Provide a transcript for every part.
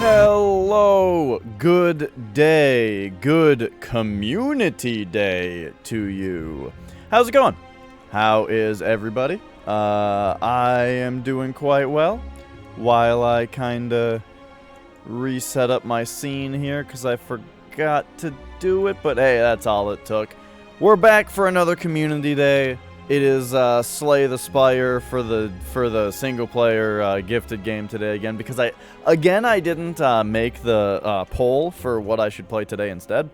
Hello, good day, good community day to you. How's it going? How is everybody? I am doing quite well. While I kinda reset up my scene here because I forgot to do it, but hey, that's all it took. We're back for another community day. It is Slay the Spire for the single player gifted game today again because I didn't make the poll for what I should play today instead.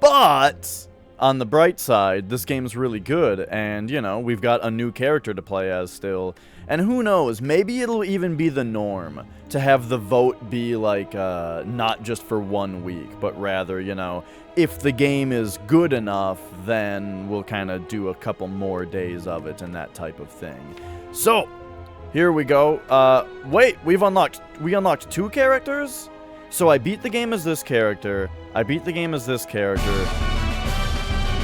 But on the bright side, this game's really good, and you know, we've got a new character to play as still. And who knows, maybe it'll even be the norm to have the vote be like not just for 1 week, but rather, you know, if the game is good enough, then we'll kind of do a couple more days of it and that type of thing. So, here we go. Wait, we unlocked 2 characters? So I beat the game as this character. I beat the game as this character.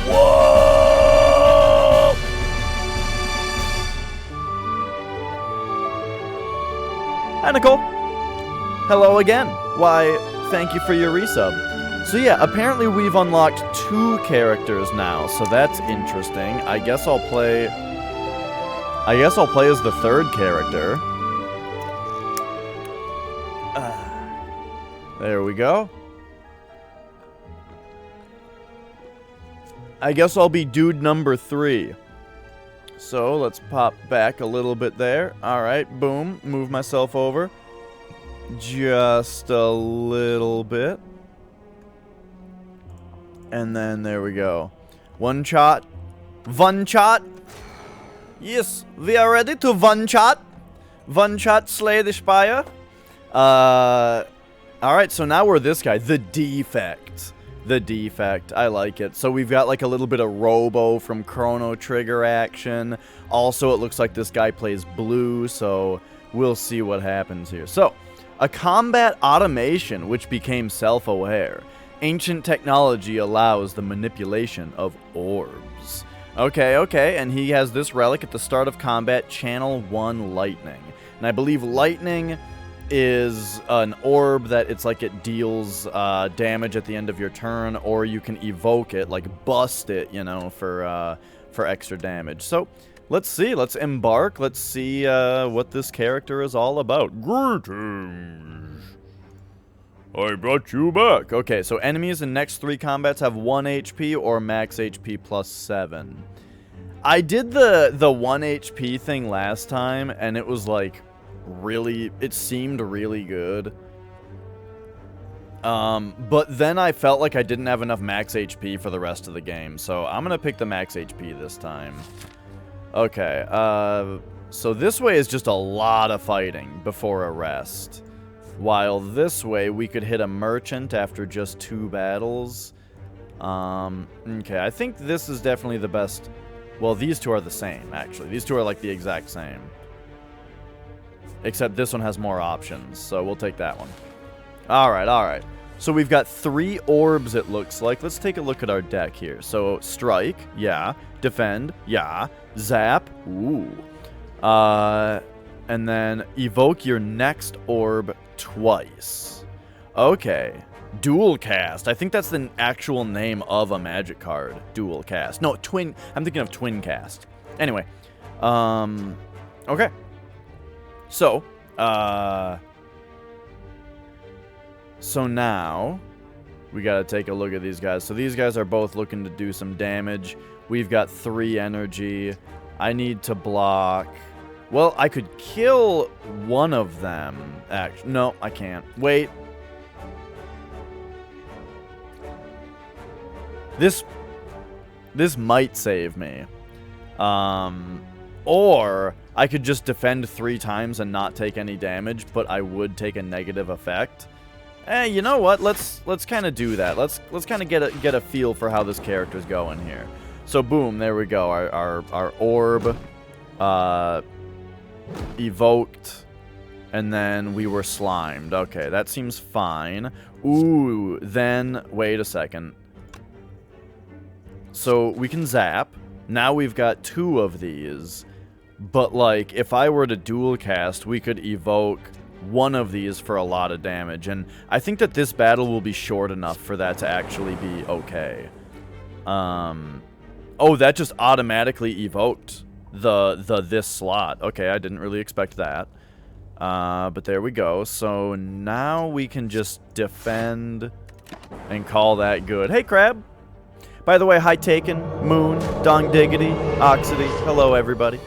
Whoa! Hi, Nicole. Hello again. Why, thank you for your resub. So yeah, apparently we've unlocked 2 characters now, so that's interesting. I guess I'll play as the 3rd character. There we go. I guess I'll be dude number 3. So let's pop back a little bit there. Alright, boom. Move myself over. Just a little bit. And then there we go. One shot. Yes, we are ready to one shot slay the Spire. Alright, so now we're this guy. The Defect. The Defect. I like it. So we've got like a little bit of Robo from Chrono Trigger action. Also, it looks like this guy plays blue, so we'll see what happens here. So, a combat automation which became self-aware. Ancient technology allows the manipulation of orbs. Okay, and he has this relic at the start of combat, Channel 1 Lightning. And I believe Lightning is an orb that it's like it deals damage at the end of your turn, or you can evoke it, like bust it, you know, for extra damage. So, let's see, let's embark, let's see what this character is all about. Greetings! I brought you back. Okay, so enemies in next 3 combats have 1 HP or max HP plus 7. I did the 1 HP thing last time, and it was like it seemed really good. But then I felt like I didn't have enough max HP for the rest of the game, so I'm gonna pick the max HP this time. Okay, so this way is just a lot of fighting before a rest. While this way, we could hit a merchant after just 2 battles. Okay, I think this is definitely the best. Well, these 2 are the same, actually. These 2 are like the exact same. Except this one has more options, so we'll take that one. Alright. So we've got 3 orbs, it looks like. Let's take a look at our deck here. So, strike, yeah. Defend, yeah. Zap, ooh. And then evoke your next orb twice. Okay. Dual cast. I think that's the actual name of a magic card. Dual cast. No, twin. I'm thinking of twin cast. Anyway. Okay. So, so now we gotta take a look at these guys. So these guys are both looking to do some damage. We've got 3 energy. I need to block. Well, I could kill one of them. Actually, no, I can't. Wait. This might save me. Or I could just defend 3 times and not take any damage, but I would take a negative effect. You know what? Let's kind of do that. Let's kind of get a feel for how this character's going here. So boom, there we go. Our orb evoked, and then we were slimed. Okay, that seems fine. Ooh, then wait a second. So we can zap. Now we've got 2 of these. But like, if I were to dual cast, we could evoke one of these for a lot of damage. And I think that this battle will be short enough for that to actually be okay. Oh, that just automatically evoked this slot. Okay, I didn't really expect that. But there we go. So now we can just defend and call that good. Hey, Crab. By the way, hi Taken, Moon, Dong Diggity, Oxidy. Hello, everybody.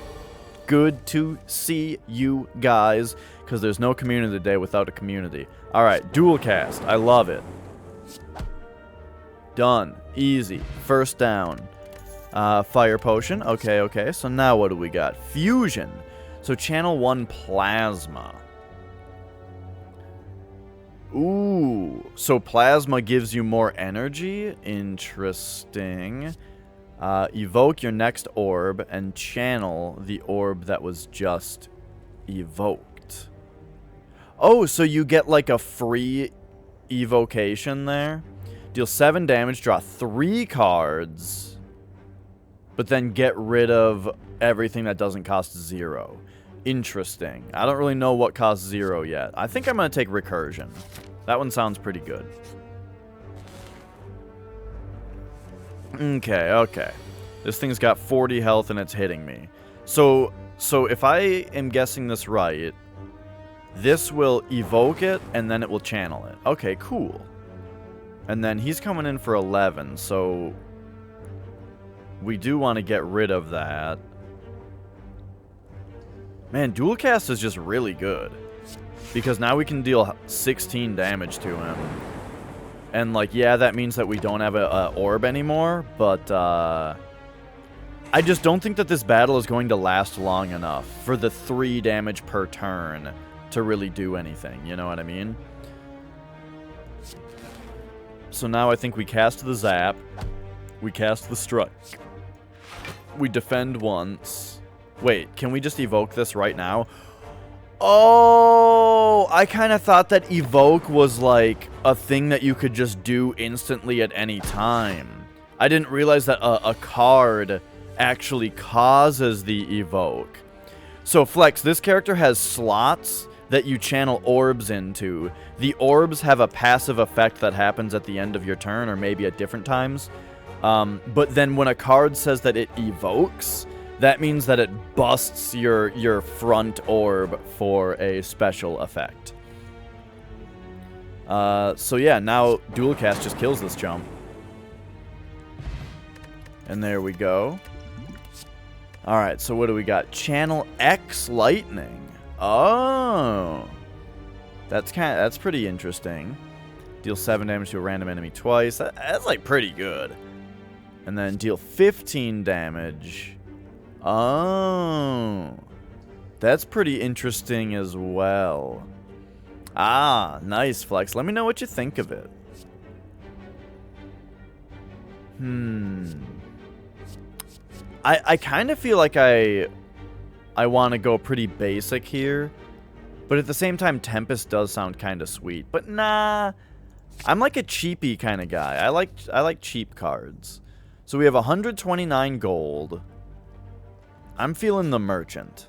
Good to see you guys, because there's no community day without a community. All right, dual cast. I love it. Done. Easy. First down. Fire potion. Okay, okay. So now what do we got? Fusion. So channel 1 plasma. Ooh. So plasma gives you more energy. Interesting. Evoke your next orb and channel the orb that was just evoked. Oh, so you get like a free evocation there. Deal 7 damage, draw 3 cards, but then get rid of everything that doesn't cost 0. Interesting. I don't really know what costs 0 yet. I think I'm going to take Recursion. That one sounds pretty good. Okay, okay. This thing's got 40 health and it's hitting me. So if I am guessing this right, this will evoke it and then it will channel it. Okay, cool. And then he's coming in for 11, so we do want to get rid of that. Man, dual cast is just really good. Because now we can deal 16 damage to him. And, like, yeah, that means that we don't have a orb anymore, but, I just don't think that this battle is going to last long enough for the 3 damage per turn to really do anything, you know what I mean? So now I think we cast the Zap, we cast the Strike, we defend once. Wait, can we just evoke this right now? Oh, I kind of thought that evoke was like a thing that you could just do instantly at any time. I didn't realize that a card actually causes the evoke. So Flex, this character has slots that you channel orbs into. The orbs have a passive effect that happens at the end of your turn, or maybe at different times. But then when a card says that it evokes, that means that it busts your front orb for a special effect. So yeah, now dual cast just kills this jump. And there we go. Alright, so what do we got? Channel X Lightning. Oh. That's pretty interesting. Deal 7 damage to a random enemy twice. That's like pretty good. And then deal 15 damage. Oh. That's pretty interesting as well. Ah, nice, Flex. Let me know what you think of it. I kind of feel like I want to go pretty basic here. But at the same time, Tempest does sound kind of sweet. But nah, I'm like a cheapy kind of guy. I like cheap cards. So we have 129 gold. I'm feeling the Merchant.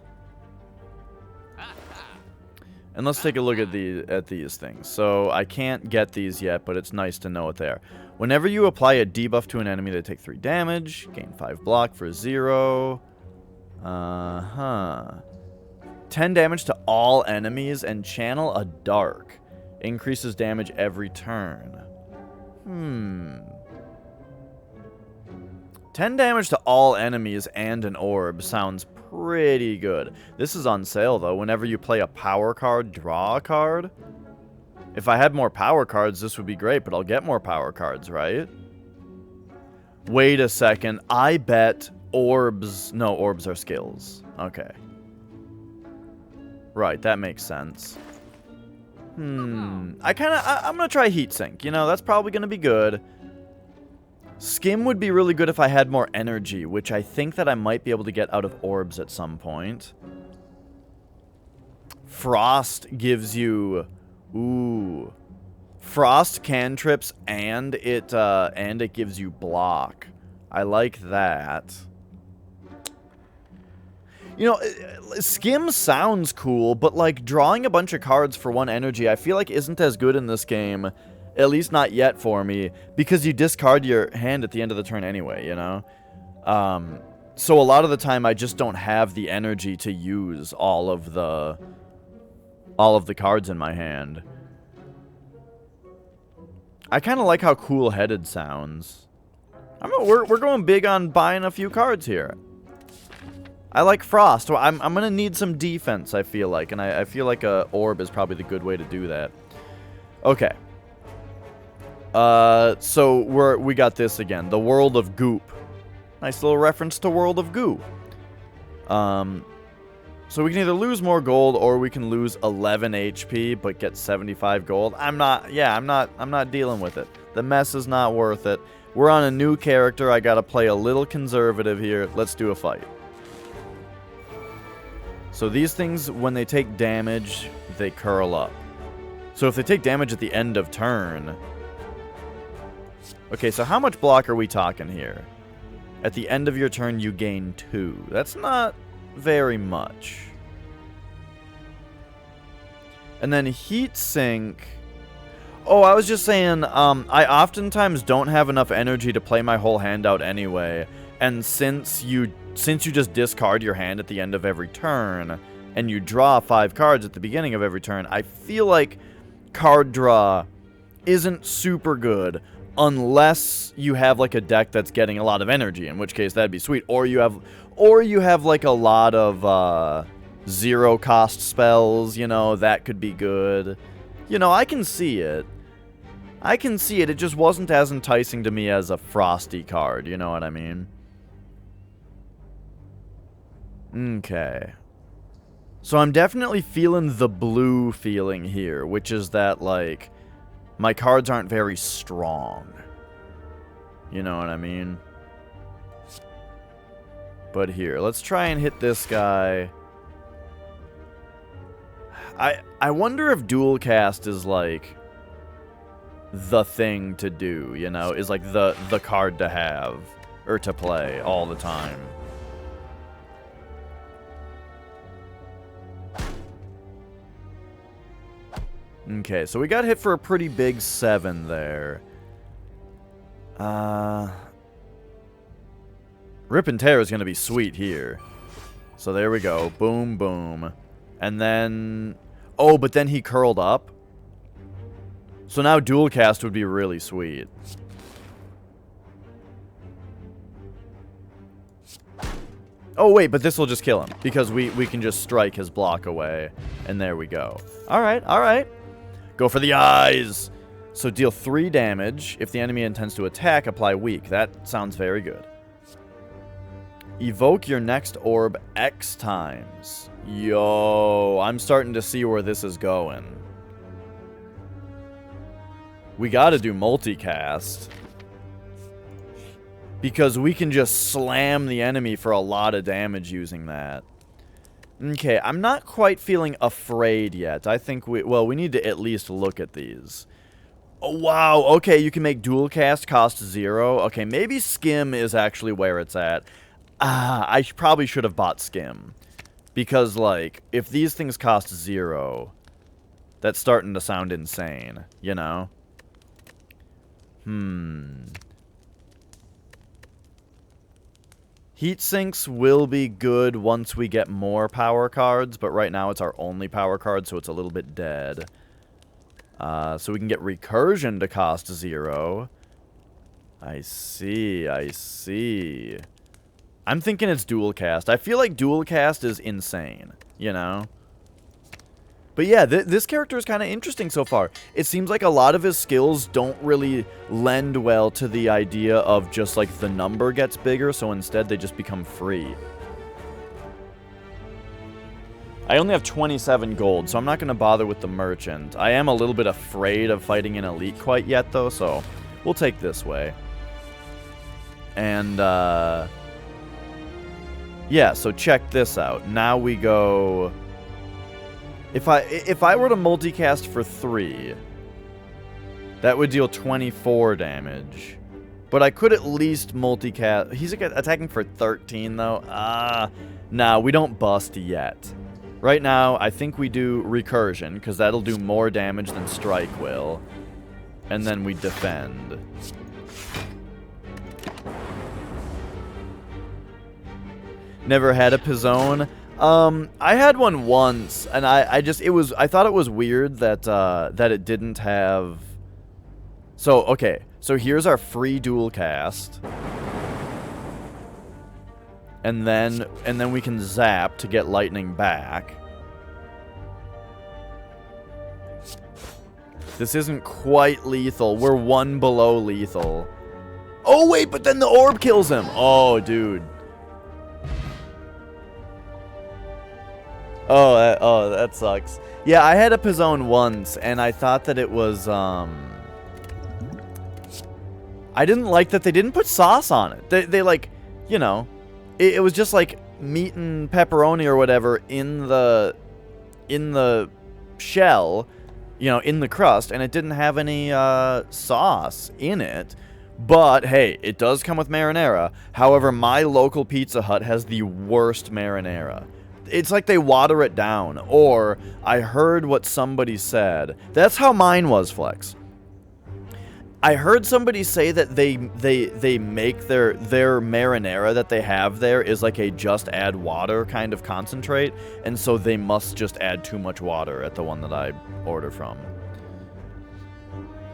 And let's take a look at these things. So I can't get these yet, but it's nice to know what they are. Whenever you apply a debuff to an enemy, they take 3 damage. Gain 5 block for 0. 10 damage to all enemies and channel a dark. Increases damage every turn. 10 damage to all enemies and an orb sounds pretty good. This is on sale, though. Whenever you play a power card, draw a card. If I had more power cards, this would be great, but I'll get more power cards, right? Wait a second. I bet orbs... No, orbs are skills. Okay. Right, that makes sense. I'm gonna try Heat Sink. You know, that's probably gonna be good. Skim would be really good if I had more energy, which I think that I might be able to get out of orbs at some point. Frost gives you... Ooh. Frost cantrips and it gives you block. I like that. You know, Skim sounds cool, but, like, drawing a bunch of cards for 1 energy I feel like isn't as good in this game, at least not yet for me, because you discard your hand at the end of the turn anyway, you know? So a lot of the time I just don't have the energy to use all of the cards in my hand. I kind of like how cool-headed sounds. We're going big on buying a few cards here. I like Frost. Well, I'm going to need some defense, I feel like. And I feel like a orb is probably the good way to do that. Okay. So we got this again. The World of Goop. Nice little reference to World of Goo. So we can either lose more gold or we can lose 11 HP but get 75 gold. I'm not dealing with it. The mess is not worth it. We're on a new character. I gotta play a little conservative here. Let's do a fight. So these things, when they take damage, they curl up. So if they take damage at the end of turn... Okay, so how much block are we talking here? At the end of your turn, you gain 2. That's not very much. And then Heat Sink... Oh, I was just saying, I oftentimes don't have enough energy to play my whole hand out anyway. And since you just discard your hand at the end of every turn, and you draw 5 cards at the beginning of every turn, I feel like card draw isn't super good unless you have like a deck that's getting a lot of energy, in which case that'd be sweet. Or you have like a lot of 0 cost spells, you know, that could be good. You know, I can see it. It just wasn't as enticing to me as a Frosty card, you know what I mean? Okay. So I'm definitely feeling the blue feeling here, which is that, like, my cards aren't very strong. You know what I mean? But here, let's try and hit this guy. I wonder if dual cast is, like, the thing to do, you know? Is, like, the card to have, or to play all the time. Okay, so we got hit for a pretty big 7 there. Rip and Tear is going to be sweet here. So there we go. Boom, boom. And then... Oh, but then he curled up. So now dual cast would be really sweet. Oh, wait, but this will just kill him. Because we can just strike his block away. And there we go. Alright, alright. Go for the eyes! So deal 3 damage. If the enemy intends to attack, apply weak. That sounds very good. Evoke your next orb X times. Yo, I'm starting to see where this is going. We gotta do multicast. Because we can just slam the enemy for a lot of damage using that. Okay, I'm not quite feeling afraid yet. I think we need to at least look at these. Oh, wow, okay, you can make dual cast cost 0. Okay, maybe Skim is actually where it's at. I probably should have bought Skim. Because, like, if these things cost 0, that's starting to sound insane, you know? Heat Sinks will be good once we get more power cards, but right now it's our only power card, so it's a little bit dead. So we can get Recursion to cost 0. I see, I see. I'm thinking it's dual cast. I feel like dual cast is insane, you know? But yeah, this character is kind of interesting so far. It seems like a lot of his skills don't really lend well to the idea of just like the number gets bigger, so instead they just become free. I only have 27 gold, so I'm not going to bother with the merchant. I am a little bit afraid of fighting an elite quite yet, though, so we'll take this way. And, yeah, so check this out. Now we go... If I were to multicast for 3, that would deal 24 damage. But I could at least multicast. He's attacking for 13, though. Nah, we don't bust yet. Right now, I think we do recursion, because that'll do more damage than strike will. And then we defend. Never had a Pizzone. I had one once, and I thought it was weird that that it didn't have. So okay, so here's our free dual cast, and then we can zap to get lightning back. This isn't quite lethal. We're one below lethal. Oh wait, but then the orb kills him. Oh dude. Oh, that sucks. Yeah, I had a Pizzone once, and I thought that it was, I didn't like that they didn't put sauce on it. They like, you know, it was just like meat and pepperoni or whatever in the shell, you know, in the crust, and it didn't have any, sauce in it. But, hey, it does come with marinara. However, my local Pizza Hut has the worst marinara. It's like they water it down. Or, I heard what somebody said. That's how mine was, Flex. I heard somebody say that they make their marinara that they have there is like a just add water kind of concentrate. And so they must just add too much water at the one that I order from.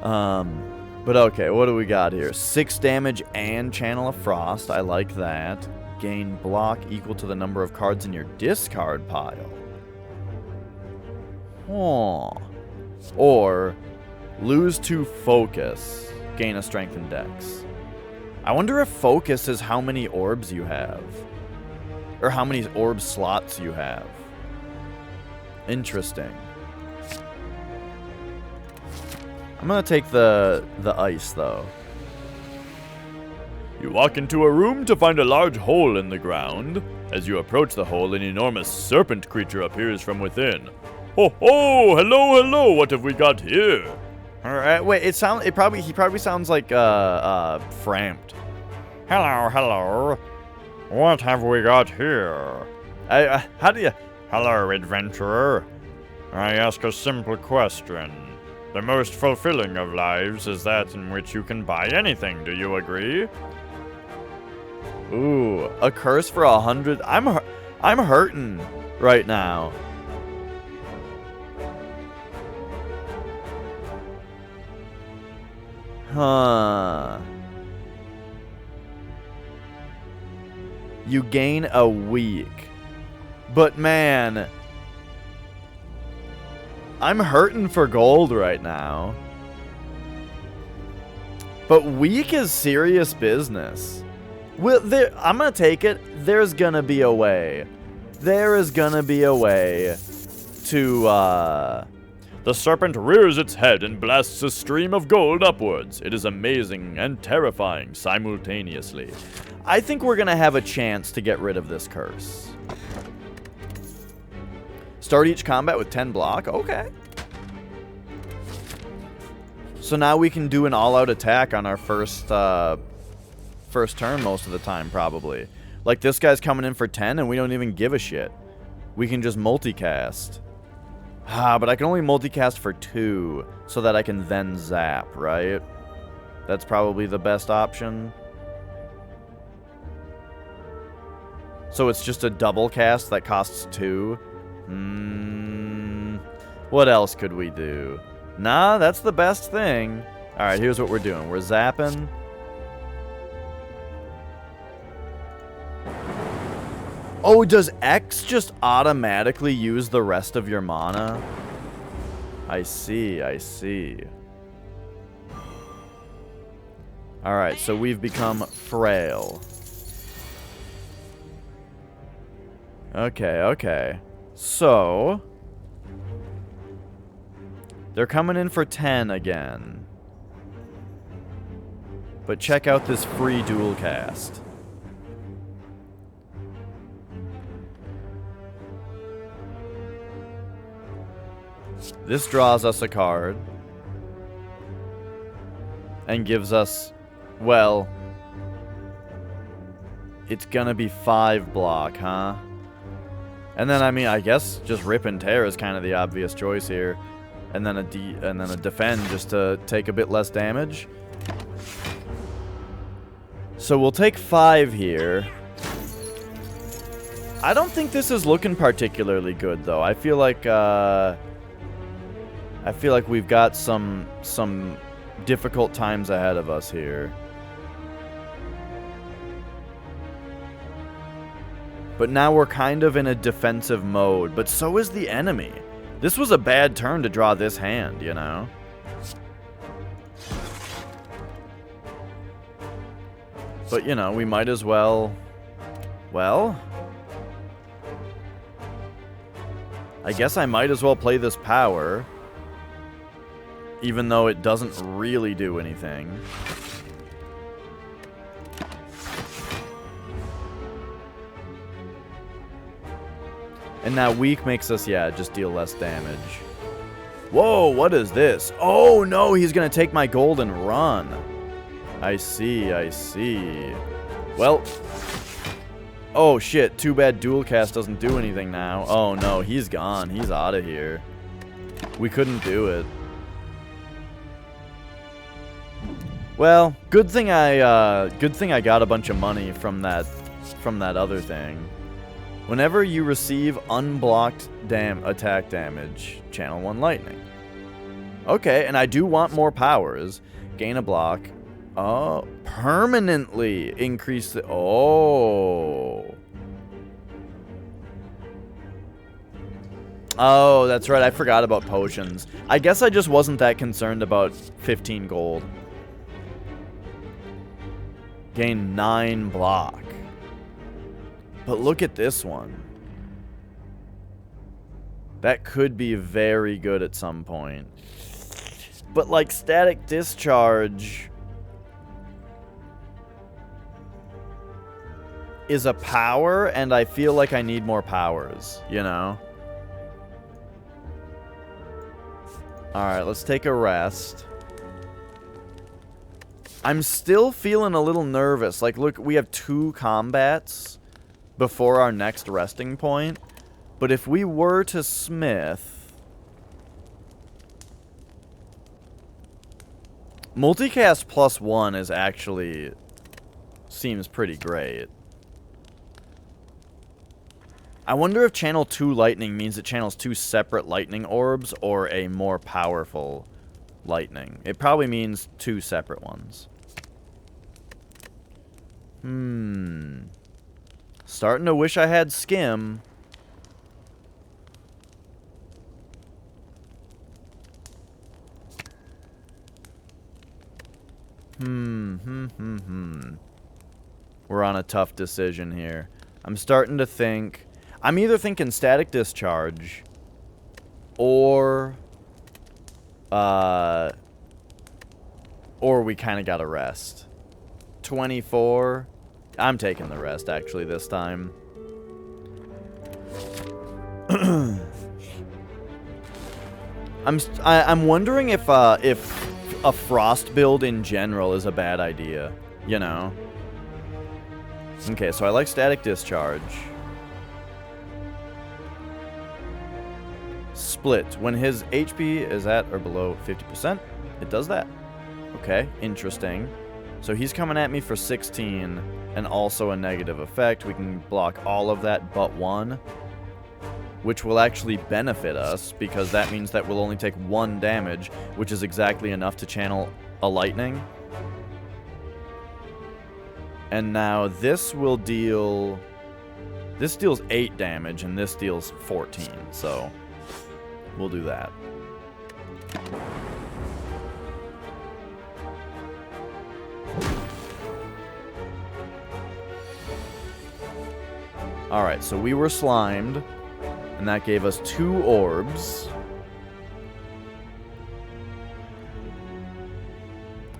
But okay, what do we got here? 6 damage and Channel of Frost. I like that. Gain block equal to the number of cards in your discard pile. Huh. Or lose 2 focus. Gain a strength and dex. I wonder if focus is how many orbs you have. Or how many orb slots you have. Interesting. I'm gonna take the ice, though. You walk into a room to find a large hole in the ground. As you approach the hole, an enormous serpent creature appears from within. Ho ho! Hello, hello! What have we got here? All right, wait. He probably sounds like framped. Hello, hello. What have we got here? How do you? Hello, adventurer. I ask a simple question. The most fulfilling of lives is that in which you can buy anything. Do you agree? Ooh, a curse for 100. I'm hurting right now. Huh. You gain a week. But man, I'm hurting for gold right now. But week is serious business. Well, I'm gonna take it. There's gonna be a way. There is gonna be a way to, The serpent rears its head and blasts a stream of gold upwards. It is amazing and terrifying simultaneously. I think we're gonna have a chance to get rid of this curse. Start each combat with 10 block. Okay. So now we can do an all-out attack on our first turn most of the time, probably. Like, this guy's coming in for 10, and we don't even give a shit. We can just multicast. But I can only multicast for 2, so that I can then zap, right? That's probably the best option. So it's just a double cast that costs 2? What else could we do? Nah, that's the best thing. Alright, here's what we're doing. We're zapping. Oh, does X just automatically use the rest of your mana? I see, I see. Alright, so we've become frail. Okay, okay. So they're coming in for 10 again. But check out this free dual cast. This draws us a card. And gives us... Well, it's gonna be 5 block, huh? And then, I mean, I guess just rip and tear is kind of the obvious choice here. And then a defend just to take a bit less damage. So we'll take 5 here. I don't think this is looking particularly good, though. I feel like we've got some difficult times ahead of us here. But now we're kind of in a defensive mode, but so is the enemy. This was a bad turn to draw this hand, you know? But, you know, we might as well... Well... I guess I might as well play this power. Even though it doesn't really do anything. And now weak makes us, yeah, just deal less damage. Whoa, what is this? Oh, no, he's going to take my gold and run. I see, I see. Well, oh, shit, too bad dual cast doesn't do anything now. Oh, no, he's gone. He's out of here. We couldn't do it. Well, good thing I got a bunch of money from that other thing. Whenever you receive unblocked attack damage, channel 1 lightning. Okay, and I do want more powers. Gain a block. Oh, permanently increase the... Oh. Oh, that's right. I forgot about potions. I guess I just wasn't that concerned about 15 gold. Gain 9 block. But look at this one. That could be very good at some point. But like static discharge is a power, and I feel like I need more powers, you know? Alright, let's take a rest. I'm still feeling a little nervous. Like, look, we have 2 combats before our next resting point. But if we were to smith... Multicast +1 is actually... seems pretty great. I wonder if channel 2 lightning means it channels 2 separate lightning orbs or a more powerful lightning. It probably means 2 separate ones. Starting to wish I had skim. We're on a tough decision here. I'm starting to think... I'm either thinking static discharge or we kind of got to rest. 24. I'm taking the rest, actually, this time. I'm wondering if a frost build in general is a bad idea, you know? Okay, so I like static discharge. Split. When his HP is at or below 50%, it does that. Okay, interesting. So he's coming at me for 16 and also a negative effect. We can block all of that but 1, which will actually benefit us because that means that we'll only take 1 damage, which is exactly enough to channel a lightning. And now this will deal... This deals 8 damage and this deals 14, so we'll do that. Alright, so we were slimed, and that gave us 2 orbs.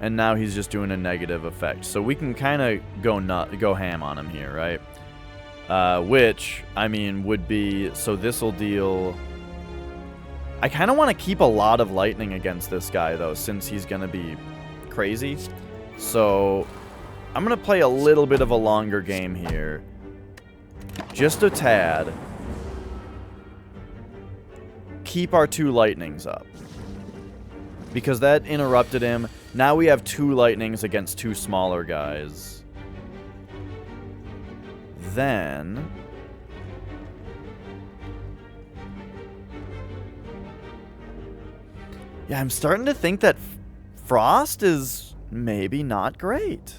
And now he's just doing a negative effect. So we can kind of go ham on him here, right? Which, I mean, would be... So this will deal... I kind of want to keep a lot of lightning against this guy, though, since he's going to be crazy. So, I'm going to play a little bit of a longer game here. Just a tad. Keep our 2 lightnings up. Because that interrupted him. Now we have 2 lightnings against 2 smaller guys. Then... yeah, I'm starting to think that Frost is maybe not great.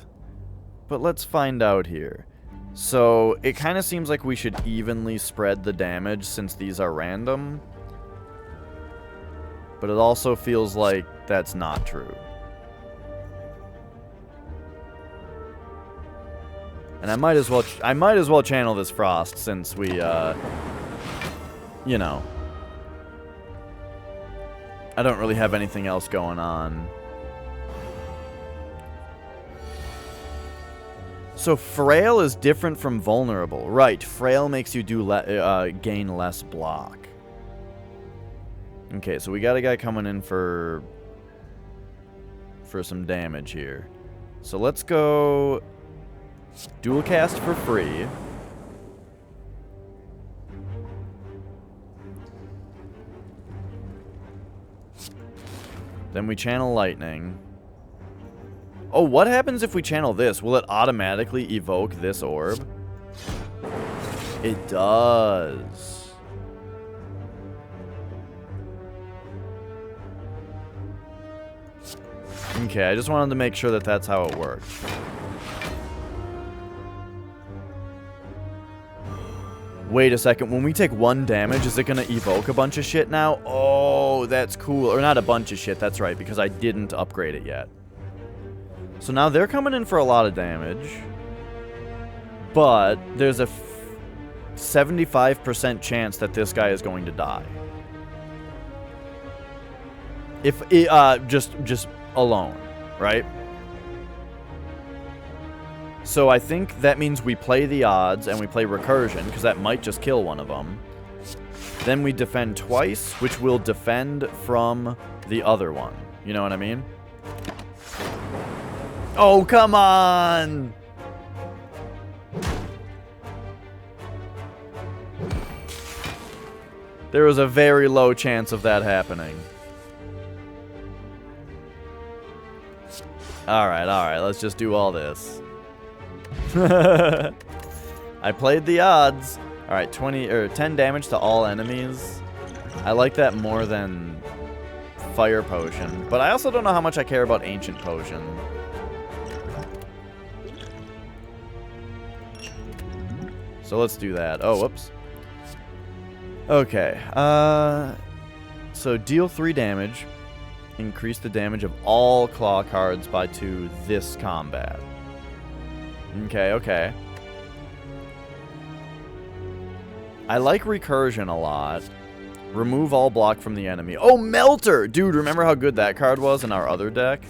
But let's find out here. So, it kind of seems like we should evenly spread the damage since these are random. But it also feels like that's not true. And I might as well channel this Frost since we you know, I don't really have anything else going on. So frail is different from vulnerable. Right, frail makes you do gain less block. Okay, so we got a guy coming in for some damage here. So let's go dual cast for free. Then we channel lightning. Oh, what happens if we channel this? Will it automatically evoke this orb? It does. Okay, I just wanted to make sure that that's how it worked. Wait a second, when we take 1 damage, is it going to evoke a bunch of shit now? Oh, that's cool. Or not a bunch of shit, that's right, because I didn't upgrade it yet. So now they're coming in for a lot of damage. But there's a 75% chance that this guy is going to die. If just alone, right? So I think that means we play the odds and we play recursion, because that might just kill one of them. Then we defend twice, which will defend from the other one. You know what I mean? Oh, come on! There was a very low chance of that happening. Alright, let's just do all this. I played the odds. Alright, 10 damage to all enemies. I like that more than Fire Potion. But I also don't know how much I care about Ancient Potion. So let's do that. Oh, whoops. Okay. So deal 3 damage. Increase the damage of all claw cards by 2 this combat. Okay. I like recursion a lot. Remove all block from the enemy. Oh, Melter! Dude, remember how good that card was in our other deck?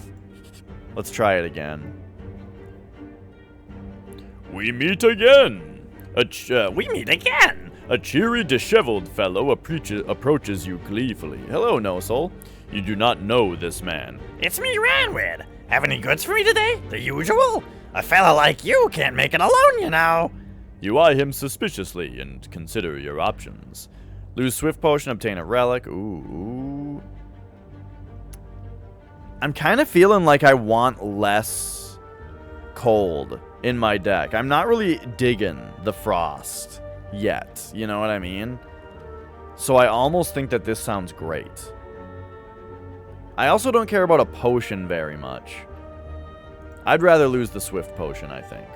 Let's try it again. We meet again! We meet again! A cheery, disheveled fellow approaches you gleefully. Hello, No Soul. You do not know this man. It's me, Ranwid. Have any goods for me today? The usual? A fella like you can't make it alone, you know. You eye him suspiciously and consider your options. Lose Swift Potion, obtain a relic. Ooh. I'm kind of feeling like I want less cold in my deck. I'm not really digging the Frost yet. You know what I mean? So I almost think that this sounds great. I also don't care about a potion very much. I'd rather lose the Swift Potion, I think.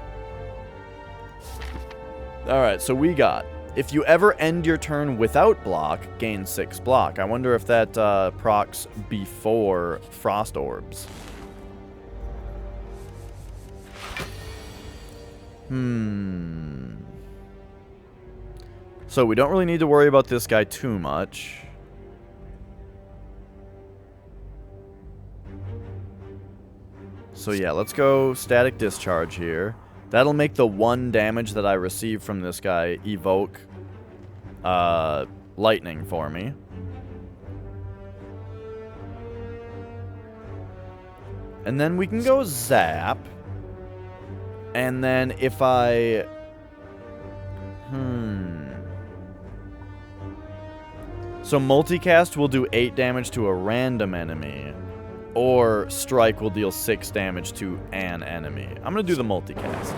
Alright, so we got, if you ever end your turn without block, gain 6 block. I wonder if that procs before Frost Orbs. So we don't really need to worry about this guy too much. So yeah, let's go Static Discharge here. That'll make the 1 damage that I receive from this guy evoke lightning for me. And then we can go zap. And then if I... So multicast will do 8 damage to a random enemy. Or strike will deal 6 damage to an enemy. I'm going to do the multicast.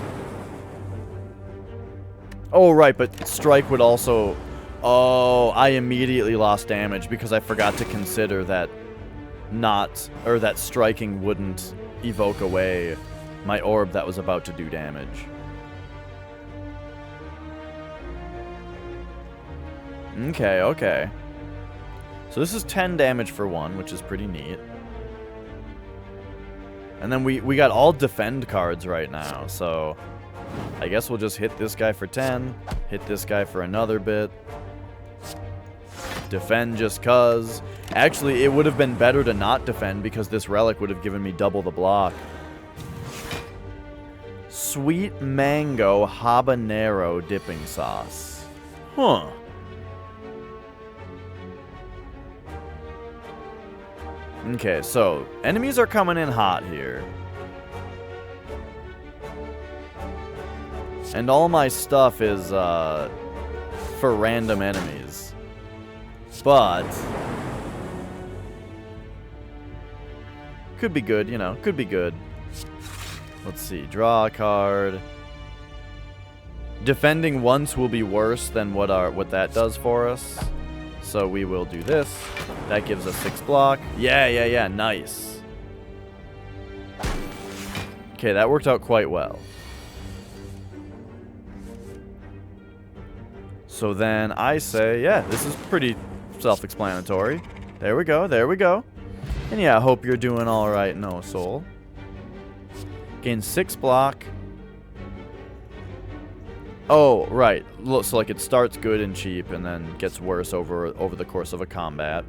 Oh, right, but strike would also... Oh, I immediately lost damage because I forgot to consider that that striking wouldn't evoke away my orb that was about to do damage. Okay, okay. So this is 10 damage for one, which is pretty neat. And then we got all defend cards right now, so I guess we'll just hit this guy for 10, hit this guy for another bit. Defend just cuz. Actually, it would have been better to not defend because this relic would have given me double the block. Sweet mango habanero dipping sauce. Huh. Okay, so enemies are coming in hot here. And all my stuff is for random enemies. But could be good, you know, could be good. Let's see, draw a card. Defending once will be worse than what that does for us. So we will do this. That gives us 6 block. Yeah, nice. Okay, that worked out quite well. So then I say, yeah, this is pretty self-explanatory. There we go, there we go. And yeah, I hope you're doing alright, No Soul. Gain 6 block. Oh, right. So like it starts good and cheap and then gets worse over the course of a combat.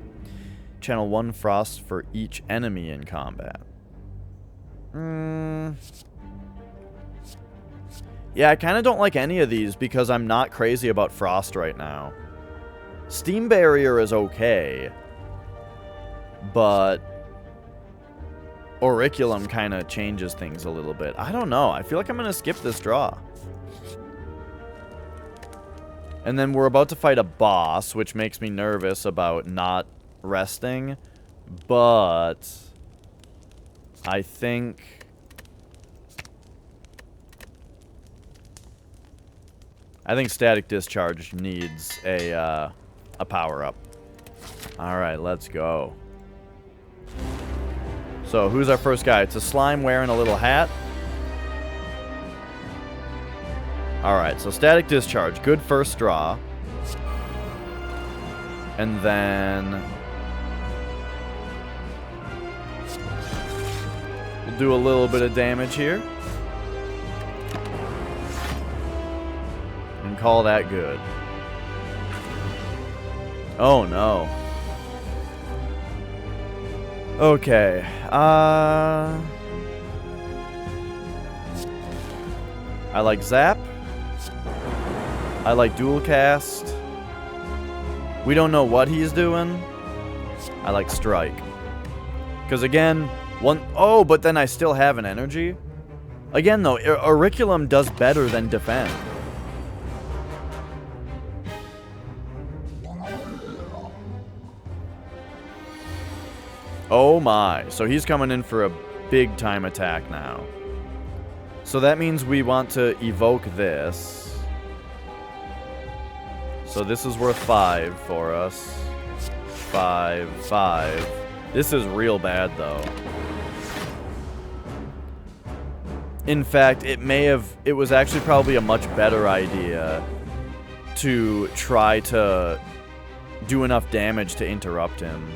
Channel 1 Frost for each enemy in combat. Yeah, I kind of don't like any of these because I'm not crazy about Frost right now. Steam Barrier is okay, but Auriculum kind of changes things a little bit. I don't know. I feel like I'm going to skip this draw. And then we're about to fight a boss, which makes me nervous about not resting. But I think Static Discharge needs a power-up. Alright, let's go. So, who's our first guy? It's a slime wearing a little hat. Alright, so Static Discharge. Good first draw. And then we'll do a little bit of damage here. And call that good. Oh no. Okay. I like Zap. I like Dual Cast. We don't know what he's doing. I like Strike. Because again, oh, but then I still have an energy. Again though, Auriculum does better than Defend. Oh my. So he's coming in for a big time attack now. So that means we want to evoke this. So this is worth 5 for us. 5, 5. This is real bad though. In fact, it was actually probably a much better idea to try to do enough damage to interrupt him.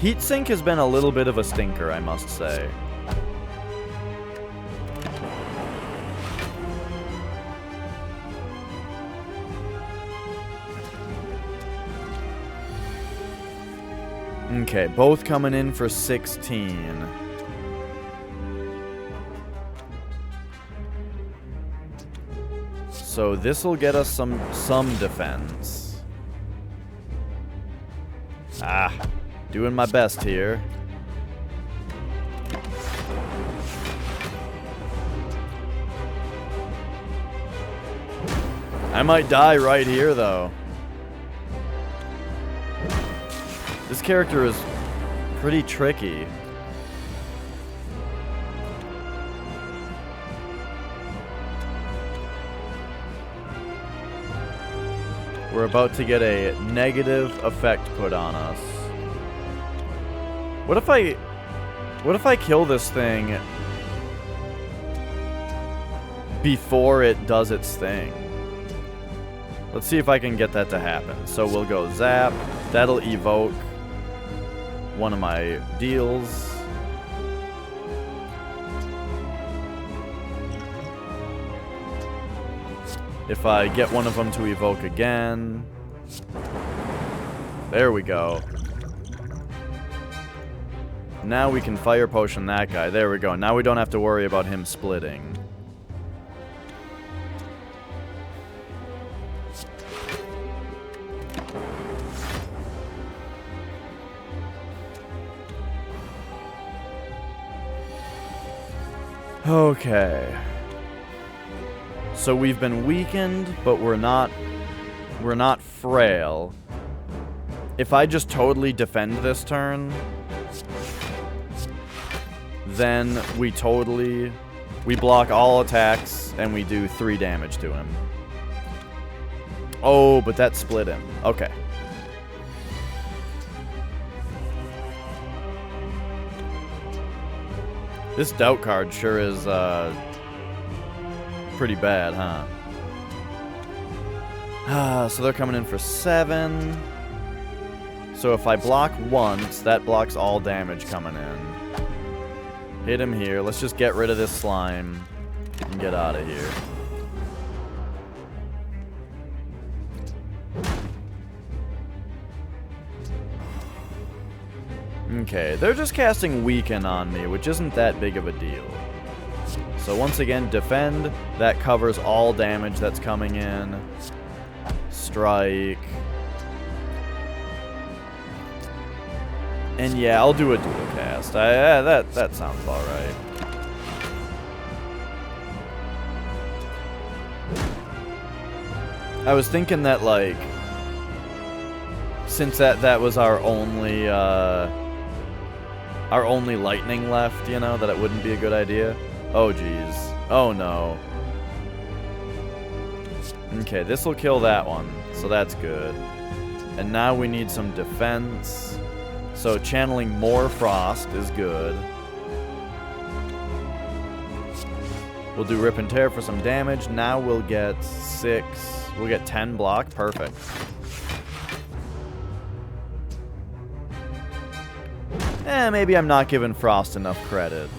Heatsink has been a little bit of a stinker, I must say. Okay, both coming in for 16. So this will get us some defense. Ah, doing my best here. I might die right here, though. This character is pretty tricky. We're about to get a negative effect put on us. What if I kill this thing before it does its thing? Let's see if I can get that to happen. So we'll go zap. That'll evoke one of my deals. If I get one of them to evoke again. There we go. Now we can fire potion that guy. There we go. Now we don't have to worry about him splitting. Okay. So we've been weakened, but we're not frail. If I just totally defend this turn, then we block all attacks and we do 3 damage to him. Oh, but that split him. Okay. This doubt card sure is pretty bad, huh? So they're coming in for 7. So if I block once, that blocks all damage coming in. Hit him here. Let's just get rid of this slime and get out of here. Okay, they're just casting Weaken on me, which isn't that big of a deal. So once again, defend. That covers all damage that's coming in. Strike. And yeah, I'll do a dual cast. That sounds about right. I was thinking that, like, since that was our only lightning left, you know, that it wouldn't be a good idea. Oh, geez. Oh, no. Okay, this will kill that one, so that's good. And now we need some defense. So channeling more frost is good. We'll do Rip and Tear for some damage. Now we'll get 6. We'll get 10 block. Perfect. Maybe I'm not giving Frost enough credit.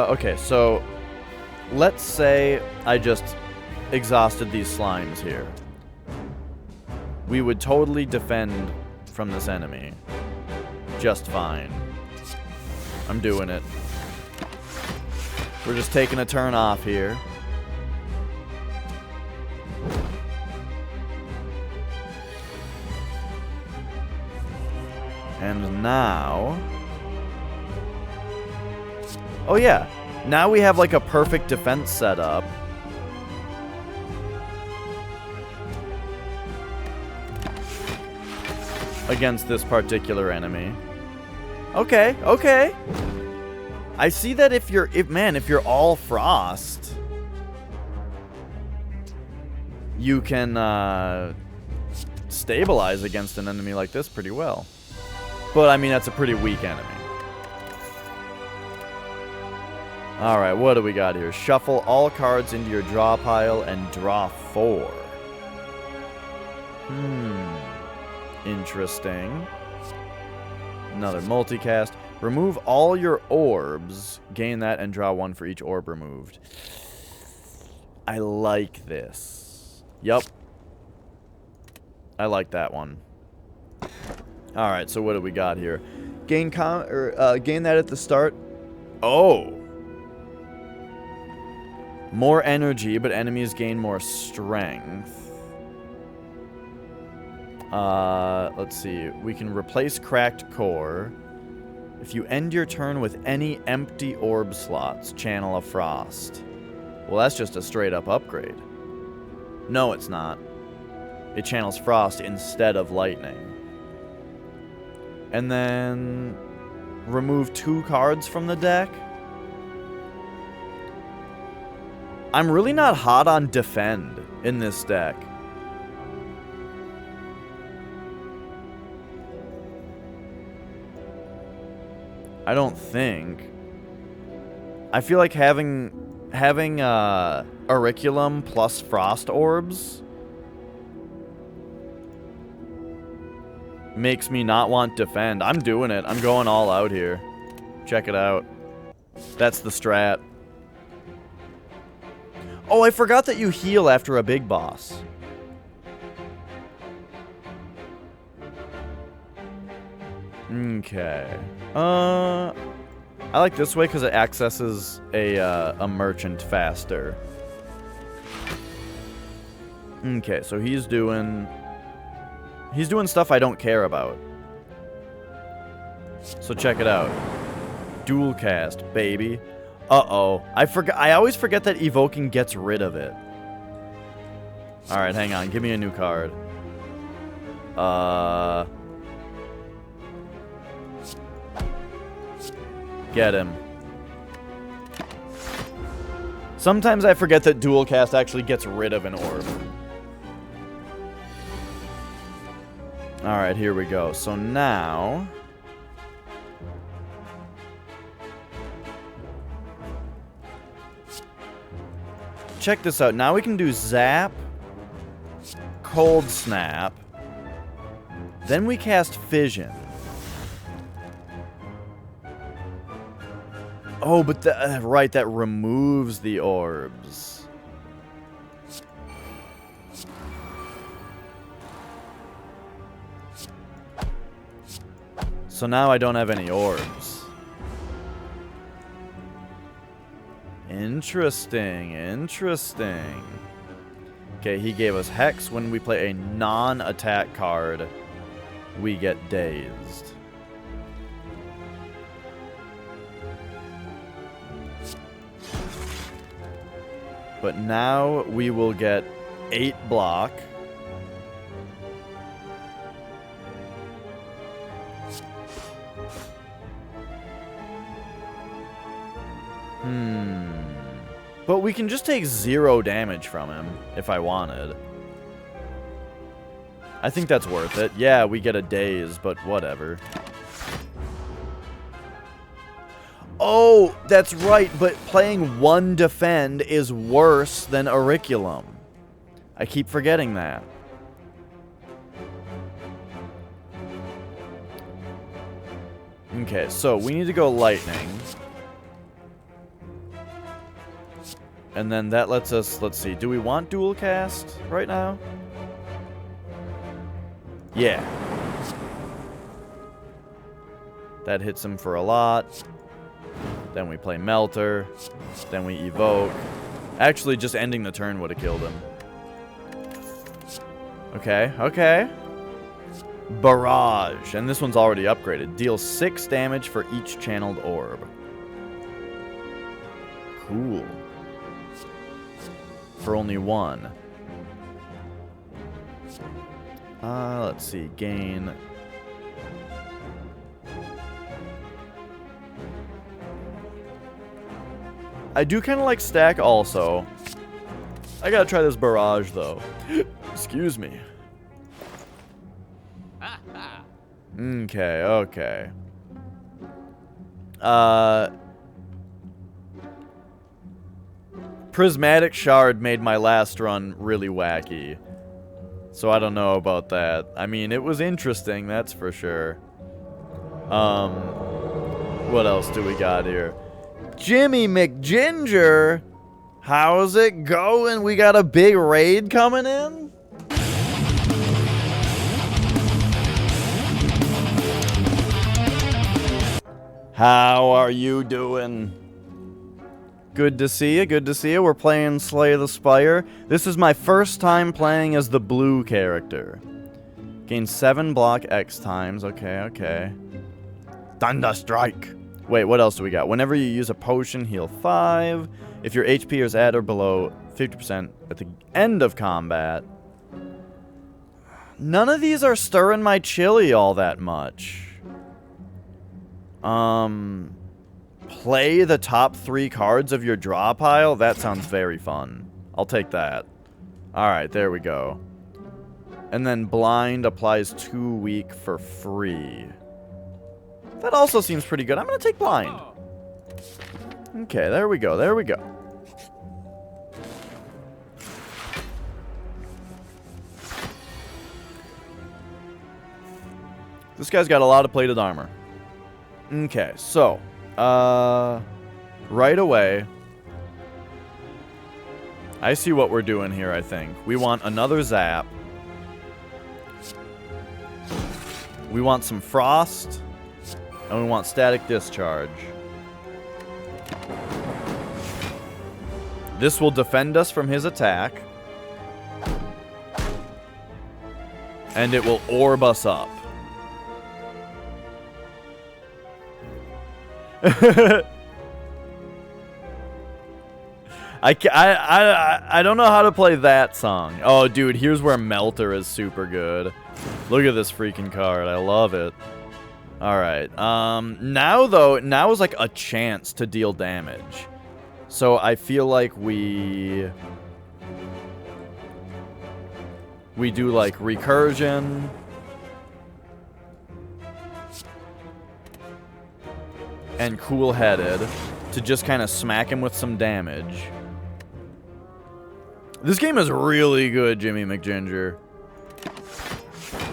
Okay, so let's say I just exhausted these slimes here. We would totally defend from this enemy. Just fine. I'm doing it. We're just taking a turn off here. And now... Oh yeah, now we have like a perfect defense setup. Against this particular enemy. Okay, okay. I see that if you're all frost, you can stabilize against an enemy like this pretty well. But I mean, that's a pretty weak enemy. Alright, what do we got here? Shuffle all cards into your draw pile and draw 4. Interesting. Another multicast. Remove all your orbs. Gain that and draw 1 for each orb removed. I like this. Yup. I like that one. Alright, so what do we got here? Gain gain that at the start. Oh. More energy, but enemies gain more strength. Let's see. We can replace cracked core. If you end your turn with any empty orb slots, channel a frost. Well, that's just a straight up upgrade. No, it's not. It channels frost instead of lightning. And then remove 2 cards from the deck. I'm really not hot on defend in this deck. I don't think. I feel like having Auriculum plus Frost Orbs makes me not want defend. I'm doing it. I'm going all out here. Check it out. That's the strat. Oh, I forgot that you heal after a big boss. Okay. I like this way because it accesses a merchant faster. Okay, so he's doing stuff I don't care about. So check it out. Dual cast, baby. Uh-oh. I always forget that evoking gets rid of it. Alright, hang on. Give me a new card. Get him. Sometimes I forget that dual cast actually gets rid of an orb. Alright, here we go. So now... check this out. Now we can do Zap, Cold Snap, then we cast Fission. Oh, but right, that removes the orbs. So now I don't have any orbs. Interesting, interesting. Okay, he gave us Hex. When we play a non-attack card, we get Dazed. But now we will get 8 block. But we can just take 0 damage from him, if I wanted. I think that's worth it. Yeah, we get a Daze, but whatever. Oh, that's right, but playing 1 defend is worse than Auriculum. I keep forgetting that. Okay, so we need to go lightning. And then that lets us, let's see, do we want dual cast right now? Yeah. That hits him for a lot. Then we play Melter. Then we evoke. Actually, just ending the turn would have killed him. Okay, okay. Barrage. And this one's already upgraded. Deals 6 damage for each channeled orb. Cool. For only 1. Let's see. Gain. I do kind of like stack also. I gotta try this barrage though. Excuse me. Okay, okay. Prismatic Shard made my last run really wacky. So I don't know about that. I mean, it was interesting, that's for sure. What else do we got here? Jimmy McGinger! How's it going? We got a big raid coming in? How are you doing? Good to see you, good to see you. We're playing Slay the Spire. This is my first time playing as the blue character. Gain 7 block X times. Okay, okay. Thunder Strike. Wait, what else do we got? Whenever you use a potion, heal 5. If your HP is at or below 50% at the end of combat. None of these are stirring my chili all that much. Play the top 3 cards of your draw pile? That sounds very fun. I'll take that. Alright, there we go. And then blind applies 2 weak for free. That also seems pretty good. I'm going to take blind. Okay, there we go, there we go. This guy's got a lot of plated armor. Okay, so, right away, I see what we're doing here, I think. We want another zap. We want some frost, and we want static discharge. This will defend us from his attack, and it will orb us up. I don't know how to play that song. Oh, dude, here's where Melter is super good. Look at this freaking card. I love it. Alright. Now, though, now is like a chance to deal damage. So I feel like we do like recursion. And cool-headed to just kind of smack him with some damage. This game is really good, Jimmy McGinger.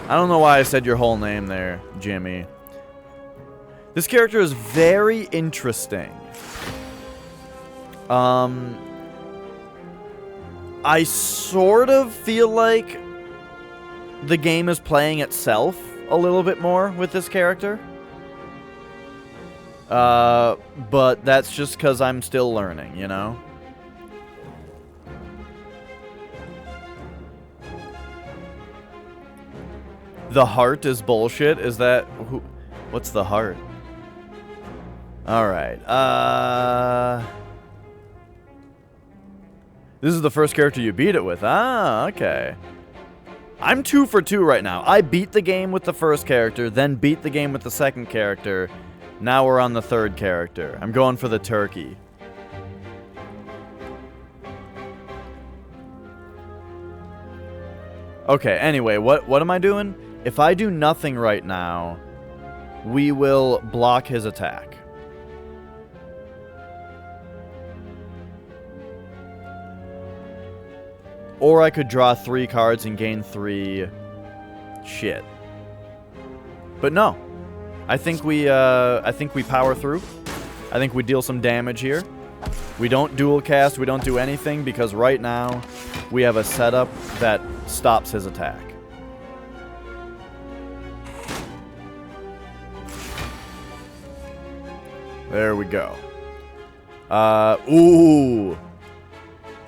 I don't know why I said your whole name there, Jimmy. This character is very interesting. I sort of feel like the game is playing itself a little bit more with this character. But that's just because I'm still learning, you know? The heart is bullshit? Is that... what's the heart? Alright, this is the first character you beat it with. Ah, okay. I'm 2 for 2 right now. I beat the game with the first character, then beat the game with the second character. Now we're on the third character. I'm going for the turkey. Okay, anyway, what am I doing? If I do nothing right now, we will block his attack. Or I could draw 3 cards and gain 3 shit. But no. I think we power through. I think we deal some damage here. We don't dual cast, we don't do anything because right now we have a setup that stops his attack. There we go. Ooh.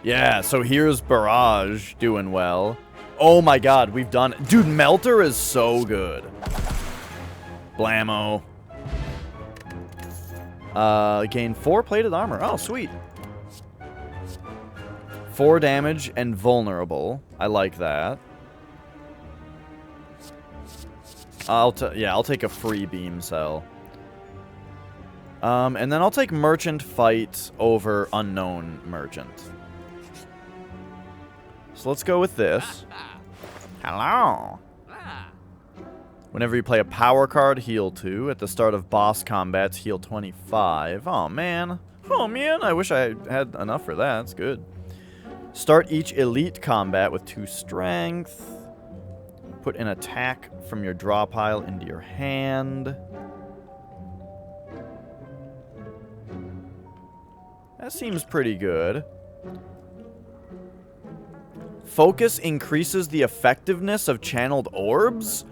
Yeah, so here's Barrage doing well. Oh my god, we've done it. Dude, Melter is so good. Blammo. Gain 4 plated armor. Oh, sweet. 4 damage and vulnerable. I like that. I'll take a free beam cell. And then I'll take Merchant Fight over Unknown Merchant. So let's go with this. Hello. Whenever you play a power card, heal 2. At the start of boss combats, heal 25. Oh, man. Oh, man. I wish I had enough for that. That's good. Start each elite combat with 2 strength. Put an attack from your draw pile into your hand. That seems pretty good. Focus increases the effectiveness of channeled orbs?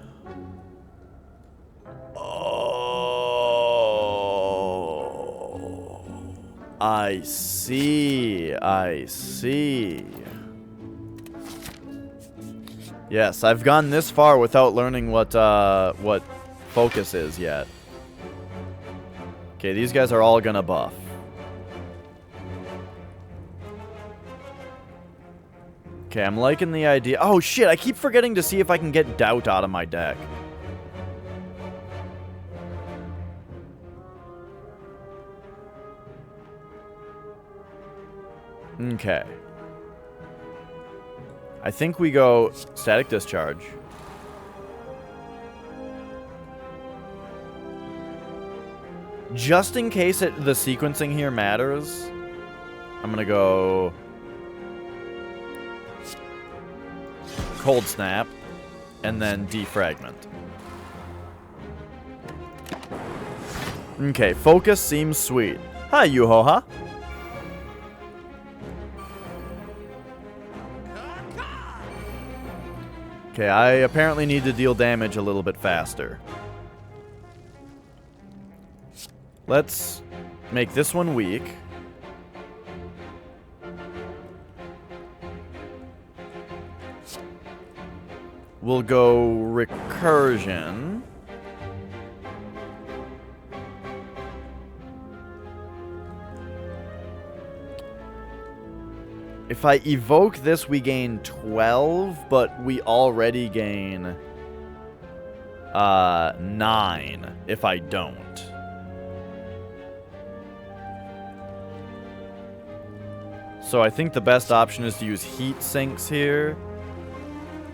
I see. I see. Yes, I've gone this far without learning what focus is yet. Okay, these guys are all gonna buff. Okay, I'm liking the idea. Oh, shit, I keep forgetting to see if I can get doubt out of my deck. Okay. I think we go static discharge. Just in case the sequencing here matters, I'm gonna go cold snap and then defragment. Okay, focus seems sweet. Hi, Yuhoha. Okay, I apparently need to deal damage a little bit faster. Let's make this one weak. We'll go recursion. If I evoke this, we gain 12, but we already gain 9 if I don't. So I think the best option is to use heat sinks here.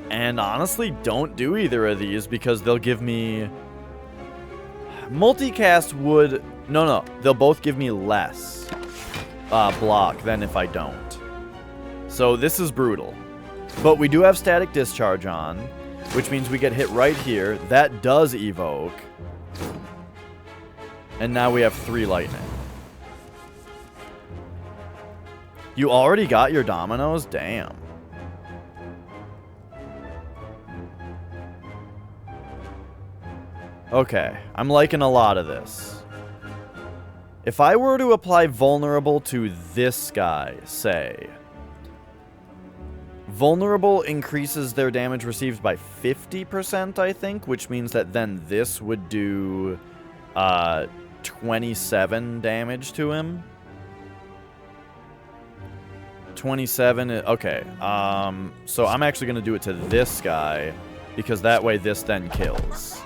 And honestly, don't do either of these because they'll give me... Multicast would... No, they'll both give me less block than if I don't. So this is brutal. But we do have static discharge on, which means we get hit right here. That does evoke. And now we have 3 lightning. You already got your dominoes? Damn. Okay, I'm liking a lot of this. If I were to apply vulnerable to this guy, say... Vulnerable increases their damage received by 50%, I think, which means that then this would do 27 damage to him. 27, okay. So I'm actually going to do it to this guy, because that way this then kills.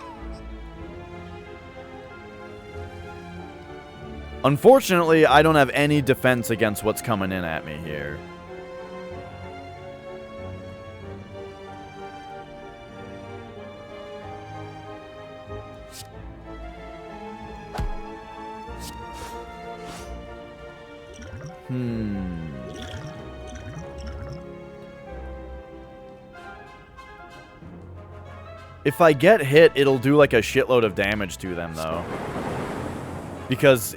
Unfortunately, I don't have any defense against what's coming in at me here. If I get hit, it'll do like a shitload of damage to them, though. Because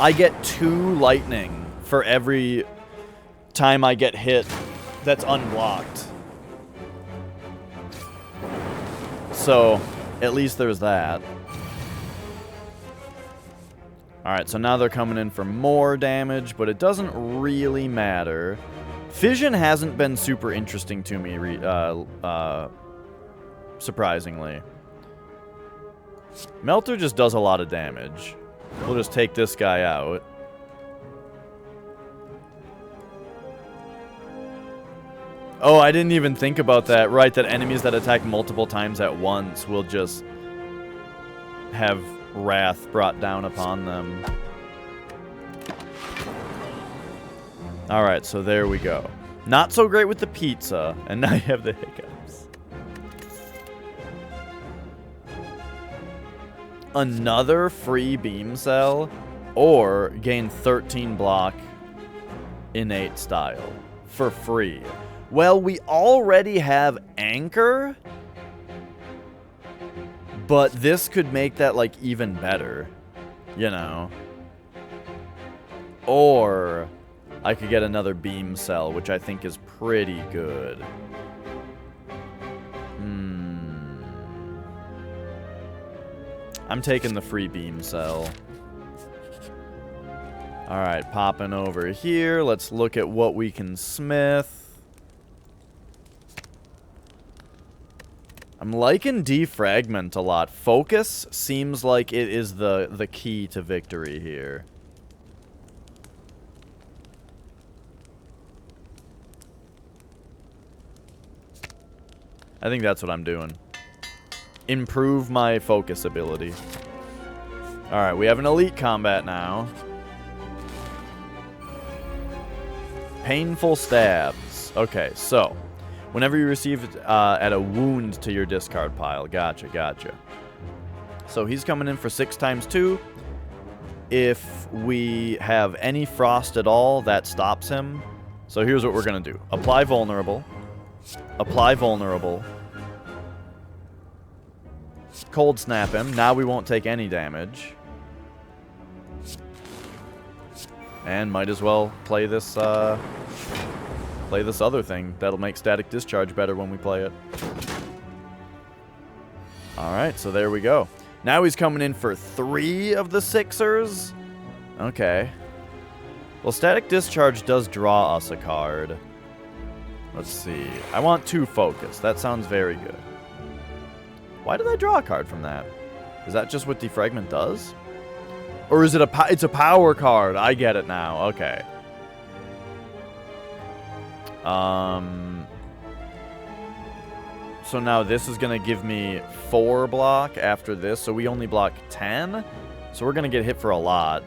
I get 2 lightning for every time I get hit that's unblocked. So, at least there's that. Alright, so now they're coming in for more damage, but it doesn't really matter. Fission hasn't been super interesting to me, surprisingly. Melter just does a lot of damage. We'll just take this guy out. Oh, I didn't even think about that. Right, that enemies that attack multiple times at once will just have wrath brought down upon them. Alright, so there we go. Not so great with the pizza, and now you have the hiccups. Another free beam cell, or gain 13 block innate style for free. Well, we already have anchor, but this could make that like even better, you know. Or I could get another beam cell, which I think is pretty good. I'm taking the free beam cell. Alright, popping over here. Let's look at what we can smith. I'm liking defragment a lot. Focus seems like it is the key to victory here. I think that's what I'm doing. Improve my focus ability. Alright, we have an elite combat now. Painful stabs. Okay, so whenever you receive at a wound to your discard pile. Gotcha, gotcha. So he's coming in for 6 times 2. If we have any frost at all, that stops him. So here's what we're going to do. Apply vulnerable. Apply vulnerable. Cold snap him. Now we won't take any damage. And might as well play this other thing. That'll make static discharge better when we play it. Alright, so there we go. Now he's coming in for 3 of the 6ers. Okay. Well, static discharge does draw us a card. Let's see. I want 2 focus. That sounds very good. Why did I draw a card from that? Is that just what defragment does? Or is it it's a power card? I get it now. Okay. So now this is going to give me 4 block after this. So we only block 10. So we're going to get hit for a lot.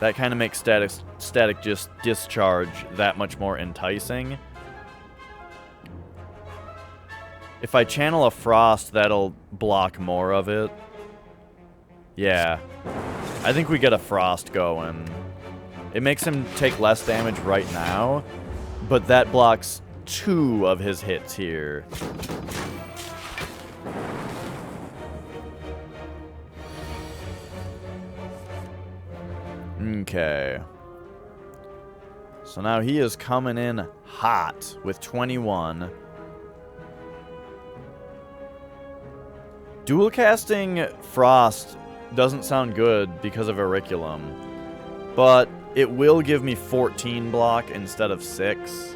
That kind of makes static just discharge that much more enticing. If I channel a frost, that'll block more of it. Yeah. I think we get a frost going. It makes him take less damage right now, but that blocks 2 of his hits here. Okay. So now he is coming in hot with 21. Dual casting Frost doesn't sound good because of Auriculum, but it will give me 14 block instead of 6.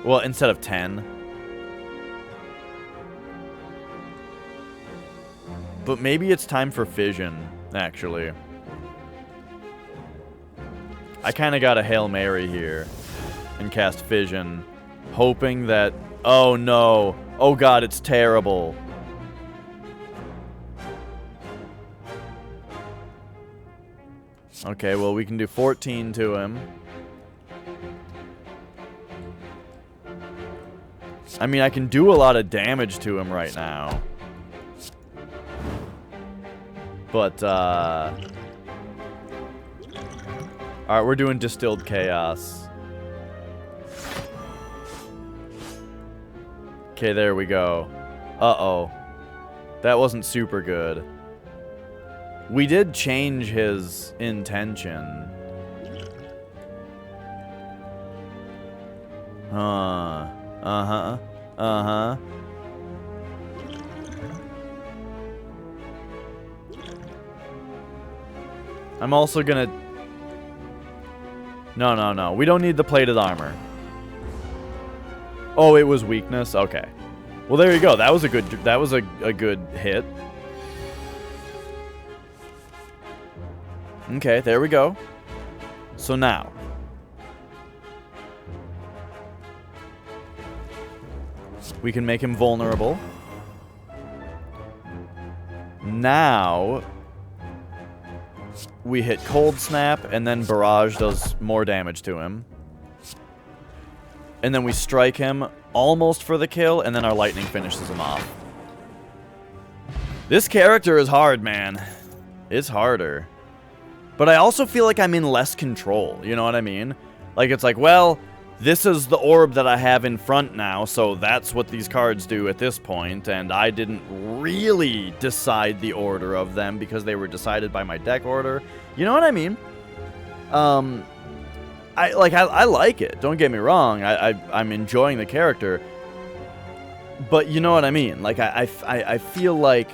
Well, instead of 10. But maybe it's time for Fission, actually. I kind of got a Hail Mary here and cast Fission, hoping that... Oh, no. Oh, God, it's terrible. Okay, well, we can do 14 to him. I mean, I can do a lot of damage to him right now. But, alright, we're doing Distilled Chaos. Okay, there we go. Uh-oh. That wasn't super good. We did change his intention. Uh-huh. I'm also gonna... No. We don't need the plated armor. Oh, it was weakness? Okay. Well, there you go. That was a good hit. Okay, there we go. So now. We can make him vulnerable. Now, we hit Cold Snap, and then Barrage does more damage to him. And then we strike him almost for the kill, and then our Lightning finishes him off. This character is hard, man. It's harder. But I also feel like I'm in less control, you know what I mean? Like, it's like, well, this is the orb that I have in front now, so that's what these cards do at this point, and I didn't really decide the order of them because they were decided by my deck order. You know what I mean? I like it, don't get me wrong, I'm enjoying the character, but you know what I mean? Like, I feel like,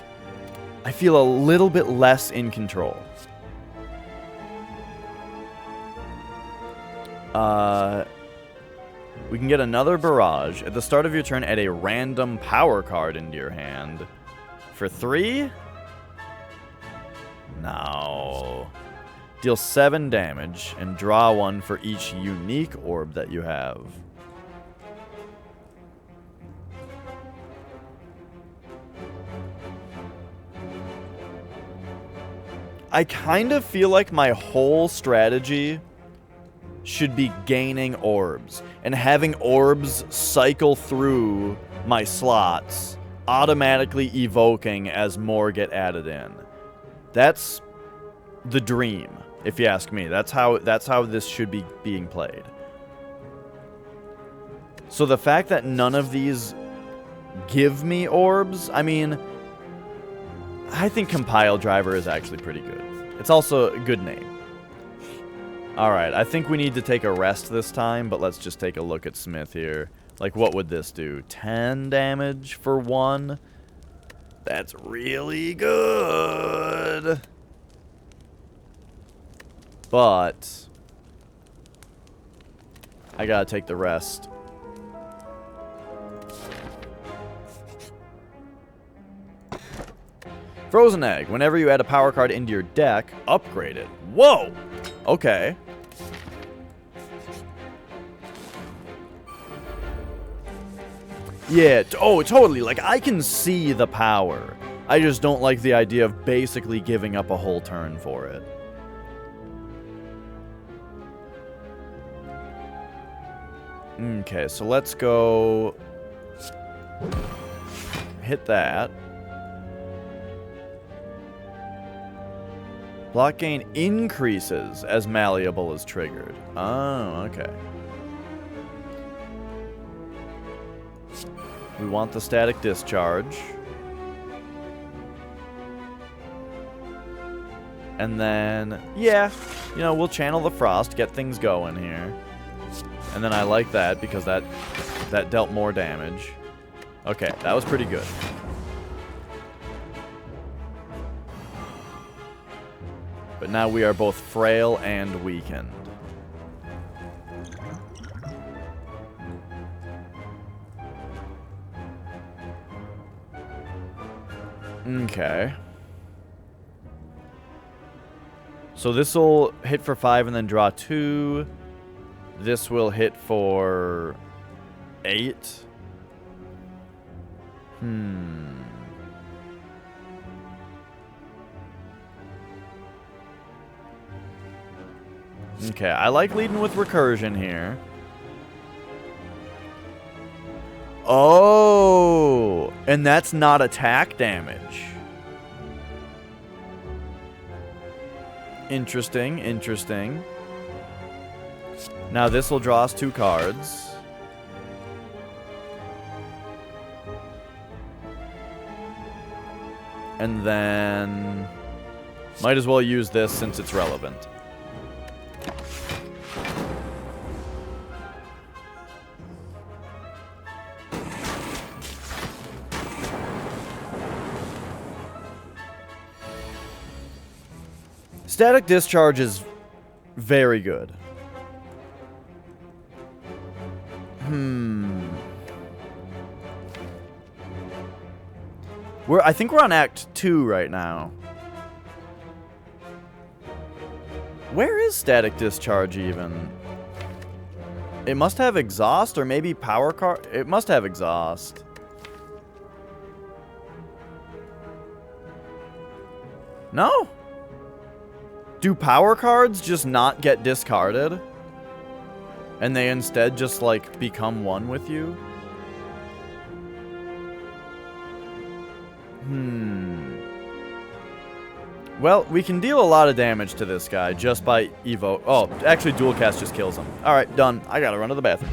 I feel a little bit less in control. We can get another barrage. At the start of your turn, add a random power card into your hand. For 3? No. Deal 7 damage and draw 1 for each unique orb that you have. I kind of feel like my whole strategy should be gaining orbs and having orbs cycle through my slots, automatically evoking as more get added in. That's the dream, if you ask me. That's how this should be being played. So the fact that none of these give me orbs, I mean, I think Compile Driver is actually pretty good. It's also a good name. Alright, I think we need to take a rest this time, but let's just take a look at Smith here. Like, what would this do? 10 damage for 1? That's really good. But I gotta take the rest. Frozen Egg. Whenever you add a power card into your deck, upgrade it. Whoa! Okay. Yeah, oh, totally. Like, I can see the power. I just don't like the idea of basically giving up a whole turn for it. Okay, so let's go hit that. Block gain increases as Malleable is triggered. Oh, okay. We want the Static Discharge. And then, yeah, you know, we'll channel the Frost, get things going here. And then I like that because that dealt more damage. Okay, that was pretty good. But now we are both frail and weakened. Okay. So this will hit for 5 and then draw 2. This will hit for 8. Okay, I like leading with recursion here. Oh, and that's not attack damage. Interesting, interesting. Now this will draw us 2 cards. And then might as well use this since it's relevant. Static Discharge is very good. I think we're on Act 2 right now. Where is Static Discharge even? It must have Exhaust or maybe Power Card. It must have Exhaust. No? Do power cards just not get discarded? And they instead just, like, become one with you? Well, we can deal a lot of damage to this guy just by evo. Oh, actually, Dual Cast just kills him. Alright, done. I gotta run to the bathroom.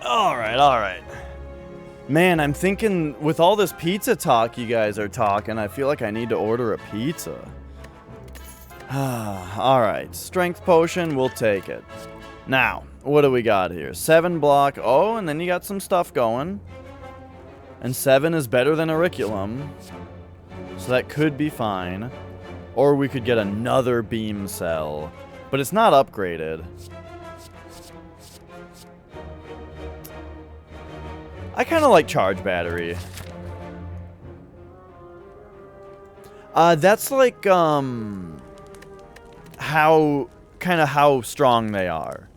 Alright, alright. Man, I'm thinking, with all this pizza talk you guys are talking, I feel like I need to order a pizza. Alright, strength potion, we'll take it. Now, what do we got here? 7 block, oh, and then you got some stuff going. And 7 is better than auriculum. So that could be fine. Or we could get another beam cell. But it's not upgraded. I kind of like charge battery. That's like, how strong they are.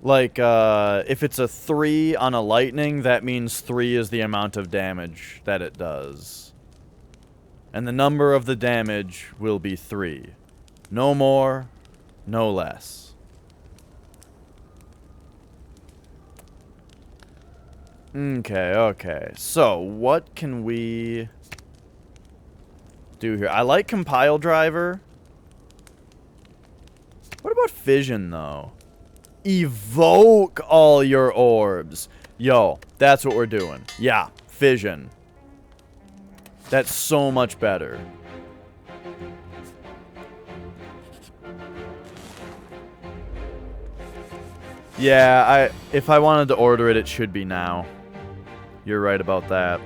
Like, if it's a 3 on a lightning, that means 3 is the amount of damage that it does. And the number of the damage will be 3. No more, no less. Okay, okay. So, what can we do here? I like compile driver. What about fission, though? Evoke all your orbs. Yo, that's what we're doing. Yeah, fission. That's so much better. Yeah, if I wanted to order it, it should be now. You're right about that.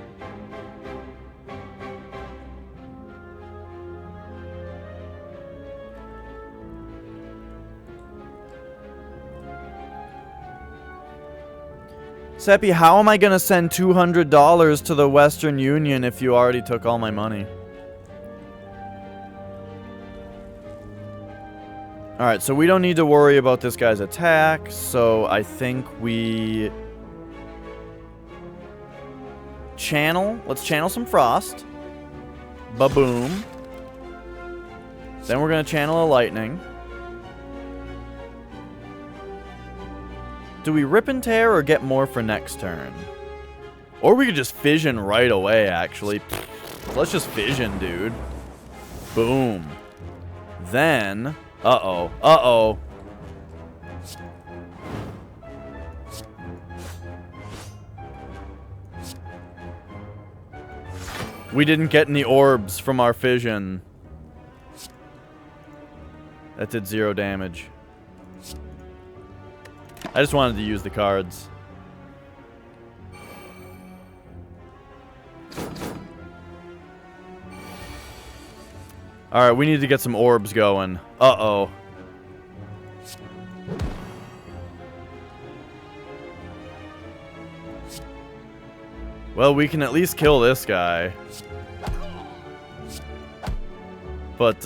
Seppi, how am I gonna send $200 to the Western Union if you already took all my money? Alright, so we don't need to worry about this guy's attack, so I think we... Let's channel some frost. Ba-boom. Then we're gonna channel a lightning. Do we rip and tear or get more for next turn? Or we could just fission right away, actually. Let's just fission, dude. Boom. Then... Uh-oh. Uh-oh. We didn't get any orbs from our fission. That did 0 damage. I just wanted to use the cards. Alright, we need to get some orbs going. Uh-oh. Well, we can at least kill this guy. But,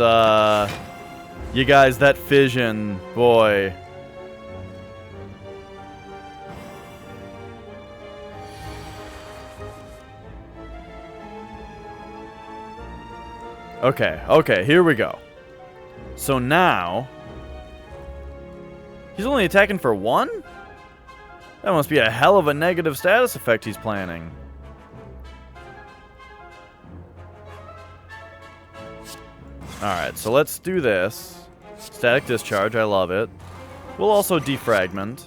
you guys, that fission, boy. Okay, okay, here we go. So now... He's only attacking for 1? That must be a hell of a negative status effect he's planning. Alright, so let's do this. Static discharge, I love it. We'll also defragment.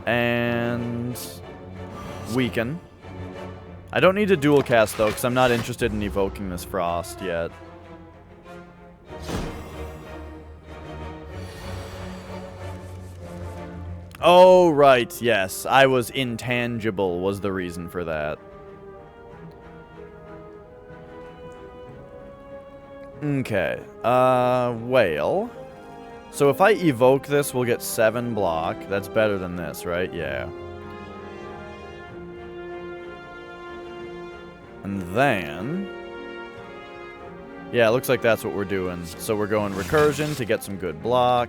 And... weaken. I don't need to dual cast, though, because I'm not interested in evoking this frost yet. Oh, right, yes. I was intangible was the reason for that. Okay, whale. So if I evoke this, we'll get 7 block. That's better than this, right? Yeah. And then... yeah, it looks like that's what we're doing. So we're going recursion to get some good block.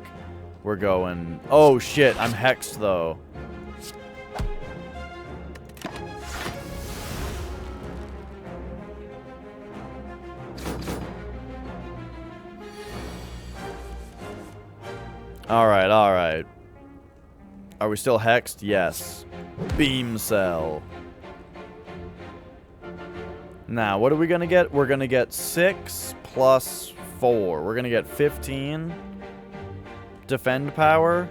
We're going... oh, shit, I'm hexed, though. Alright, alright. Are we still hexed? Yes. Beam cell. Now, what are we gonna get? We're gonna get 6 plus 4. We're gonna get 15. Defend power.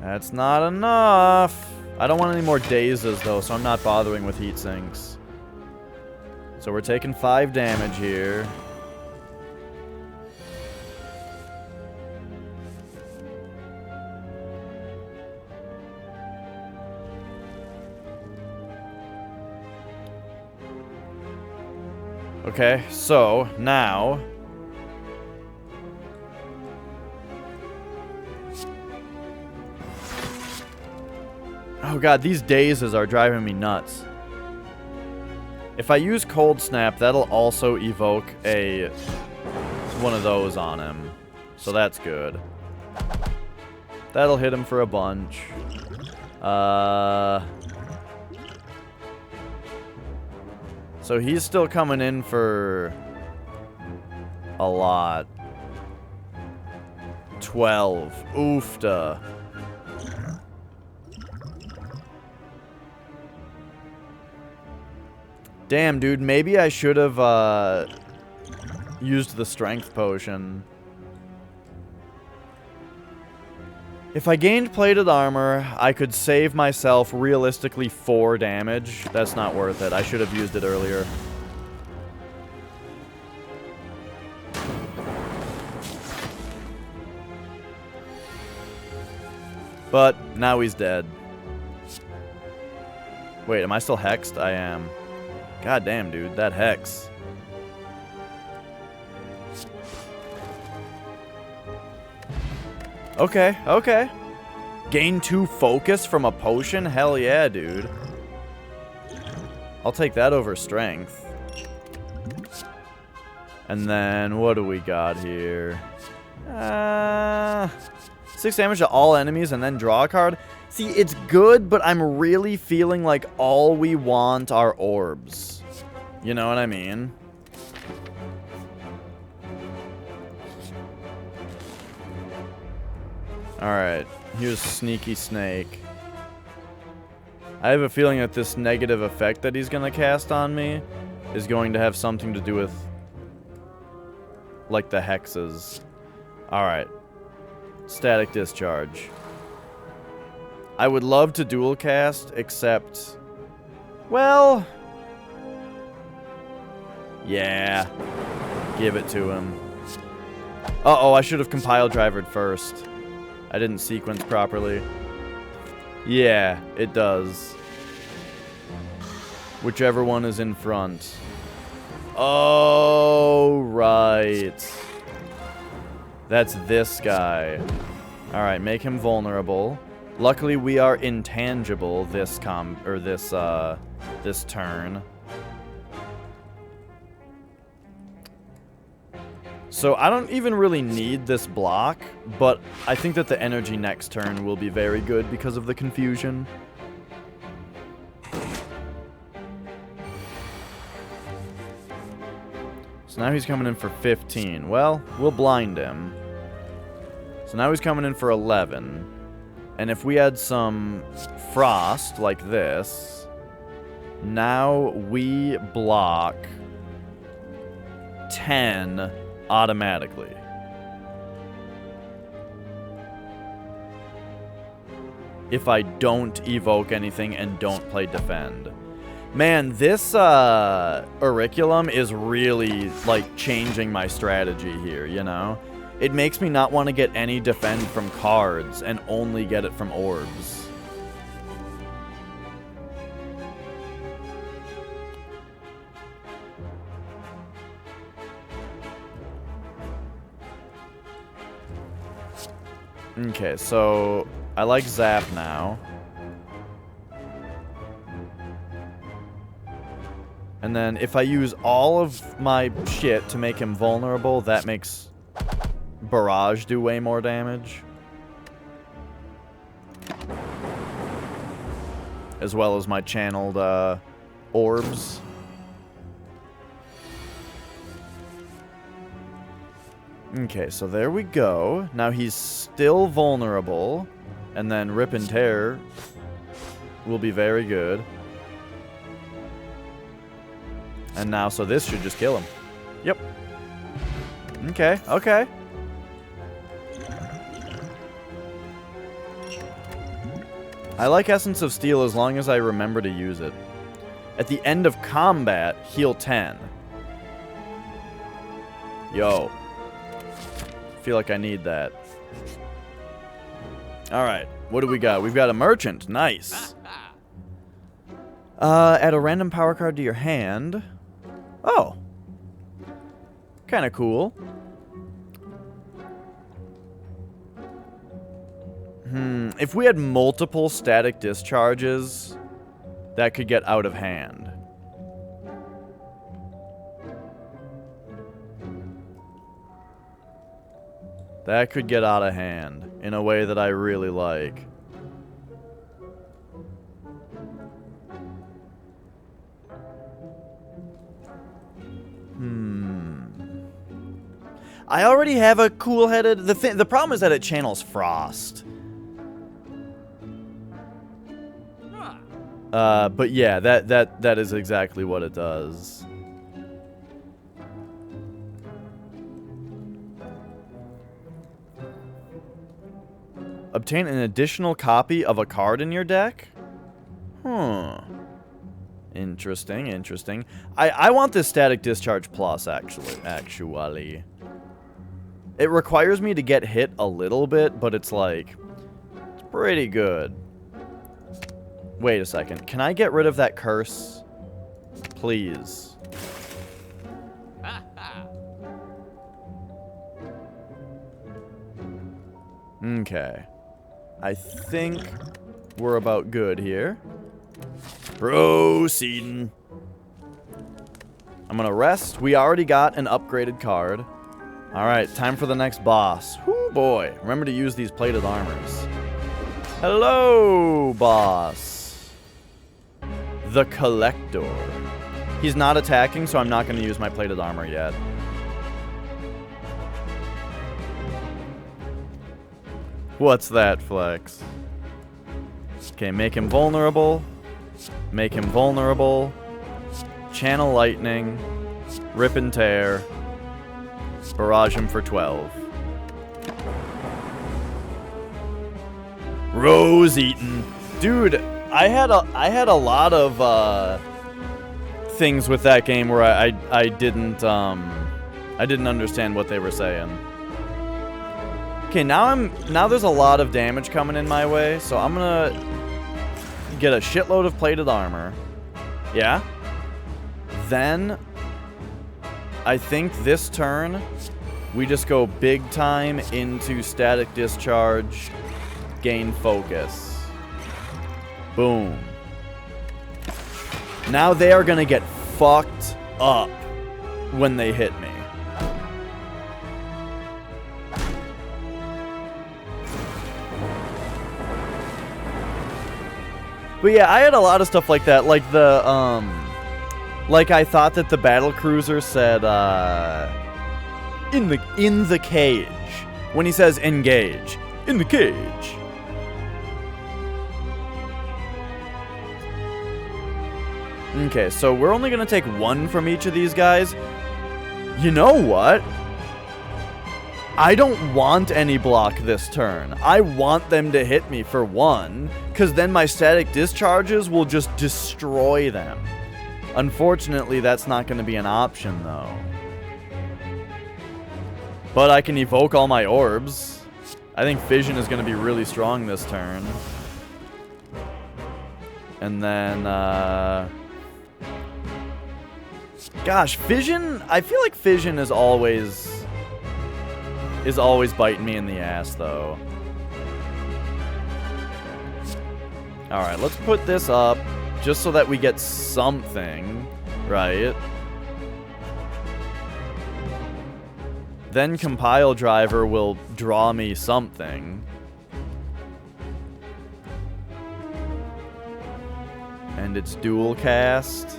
That's not enough. I don't want any more dazes, though, so I'm not bothering with heat sinks. So we're taking 5 damage here. Okay, so now... Oh god, these dazes are driving me nuts. If I use Cold Snap, that'll also evoke one of those on him. So that's good. That'll hit him for a bunch. So he's still coming in for a lot. 12. Oofta. Damn, dude, maybe I should have used the strength potion. If I gained plated armor, I could save myself realistically 4 damage. That's not worth it. I should have used it earlier. But now he's dead. Wait, am I still hexed? I am. God damn, dude, that hex. Okay, okay. Gain 2 focus from a potion? Hell yeah, dude. I'll take that over strength. And then, what do we got here? 6 damage to all enemies and then draw a card. See, it's good, but I'm really feeling like all we want are orbs. You know what I mean? Alright, here's Sneaky Snake. I have a feeling that this negative effect that he's going to cast on me is going to have something to do with, like, the hexes. Alright. Static Discharge. I would love to dual cast, except... Well... Yeah. Give it to him. Uh-oh, I should have compile drivered first. I didn't sequence properly. Yeah, it does. Whichever one is in front. Oh, right. That's this guy. Alright, make him vulnerable. Luckily, we are intangible this turn. So I don't even really need this block, but I think that the energy next turn will be very good because of the confusion. So now he's coming in for 15. Well, we'll blind him. So now he's coming in for 11. And if we had some frost like this, now we block 10 automatically. If I don't evoke anything and don't play defend. Man, this Auriculum is really, like, changing my strategy here, you know? It makes me not want to get any defend from cards and only get it from orbs. Okay, so I like Zap now. And then if I use all of my shit to make him vulnerable, that makes Barrage do way more damage. As well as my channeled orbs. Okay, so there we go. Now he's still vulnerable. And then Rip and Tear will be very good. And now, so this should just kill him. Yep. Okay, okay. I like Essence of Steel as long as I remember to use it. At the end of combat, heal 10. Yo. Feel like I need that. Alright, what do we got? We've got a merchant. Nice. Add a random power card to your hand. Oh. Kind of cool. If we had multiple static discharges, that could get out of hand. That could get out of hand in a way that I really like. I already have a cool-headed... The problem is that it channels Frost. But yeah, that is exactly what it does. Obtain an additional copy of a card in your deck? Interesting, interesting. I want this Static Discharge Plus, actually. It requires me to get hit a little bit, but it's like... It's pretty good. Wait a second. Can I get rid of that curse? Please. Okay. I think we're about good here. Proceeding. I'm gonna rest. We already got an upgraded card. Alright, time for the next boss. Whoo boy. Remember to use these plated armors. Hello, boss. The Collector. He's not attacking, so I'm not going to use my plated armor yet. What's that, Flex? Okay, make him vulnerable. Make him vulnerable. Channel Lightning. Rip and Tear. Barrage him for 12. Rose Eaton. Dude, I had a lot of things with that game where I didn't understand what they were saying. Okay, now there's a lot of damage coming in my way, so I'm gonna get a shitload of plated armor. Yeah. Then I think this turn we just go big time into Static Discharge, gain focus. Boom. Now they are gonna get fucked up when they hit me. But yeah, I had a lot of stuff like that, like the like I thought that the battle cruiser said in the cage when he says engage in the cage. Okay, so we're only gonna take one from each of these guys. You know what? I don't want any block this turn. I want them to hit me for one, because then my static discharges will just destroy them. Unfortunately, that's not going to be an option, though. But I can evoke all my orbs. I think Fission is going to be really strong this turn. And then, gosh, Fission... I feel like Fission is always biting me in the ass, though. Alright, let's put this up, just so that we get something, right? Then Compile Driver will draw me something. And it's dual cast.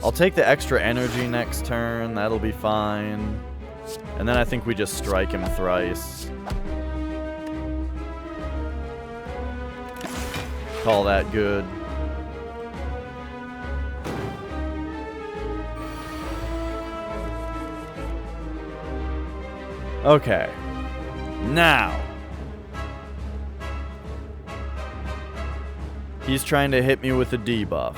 I'll take the extra energy next turn, that'll be fine. And then I think we just strike him thrice. Call that good. Okay. Now. He's trying to hit me with a debuff.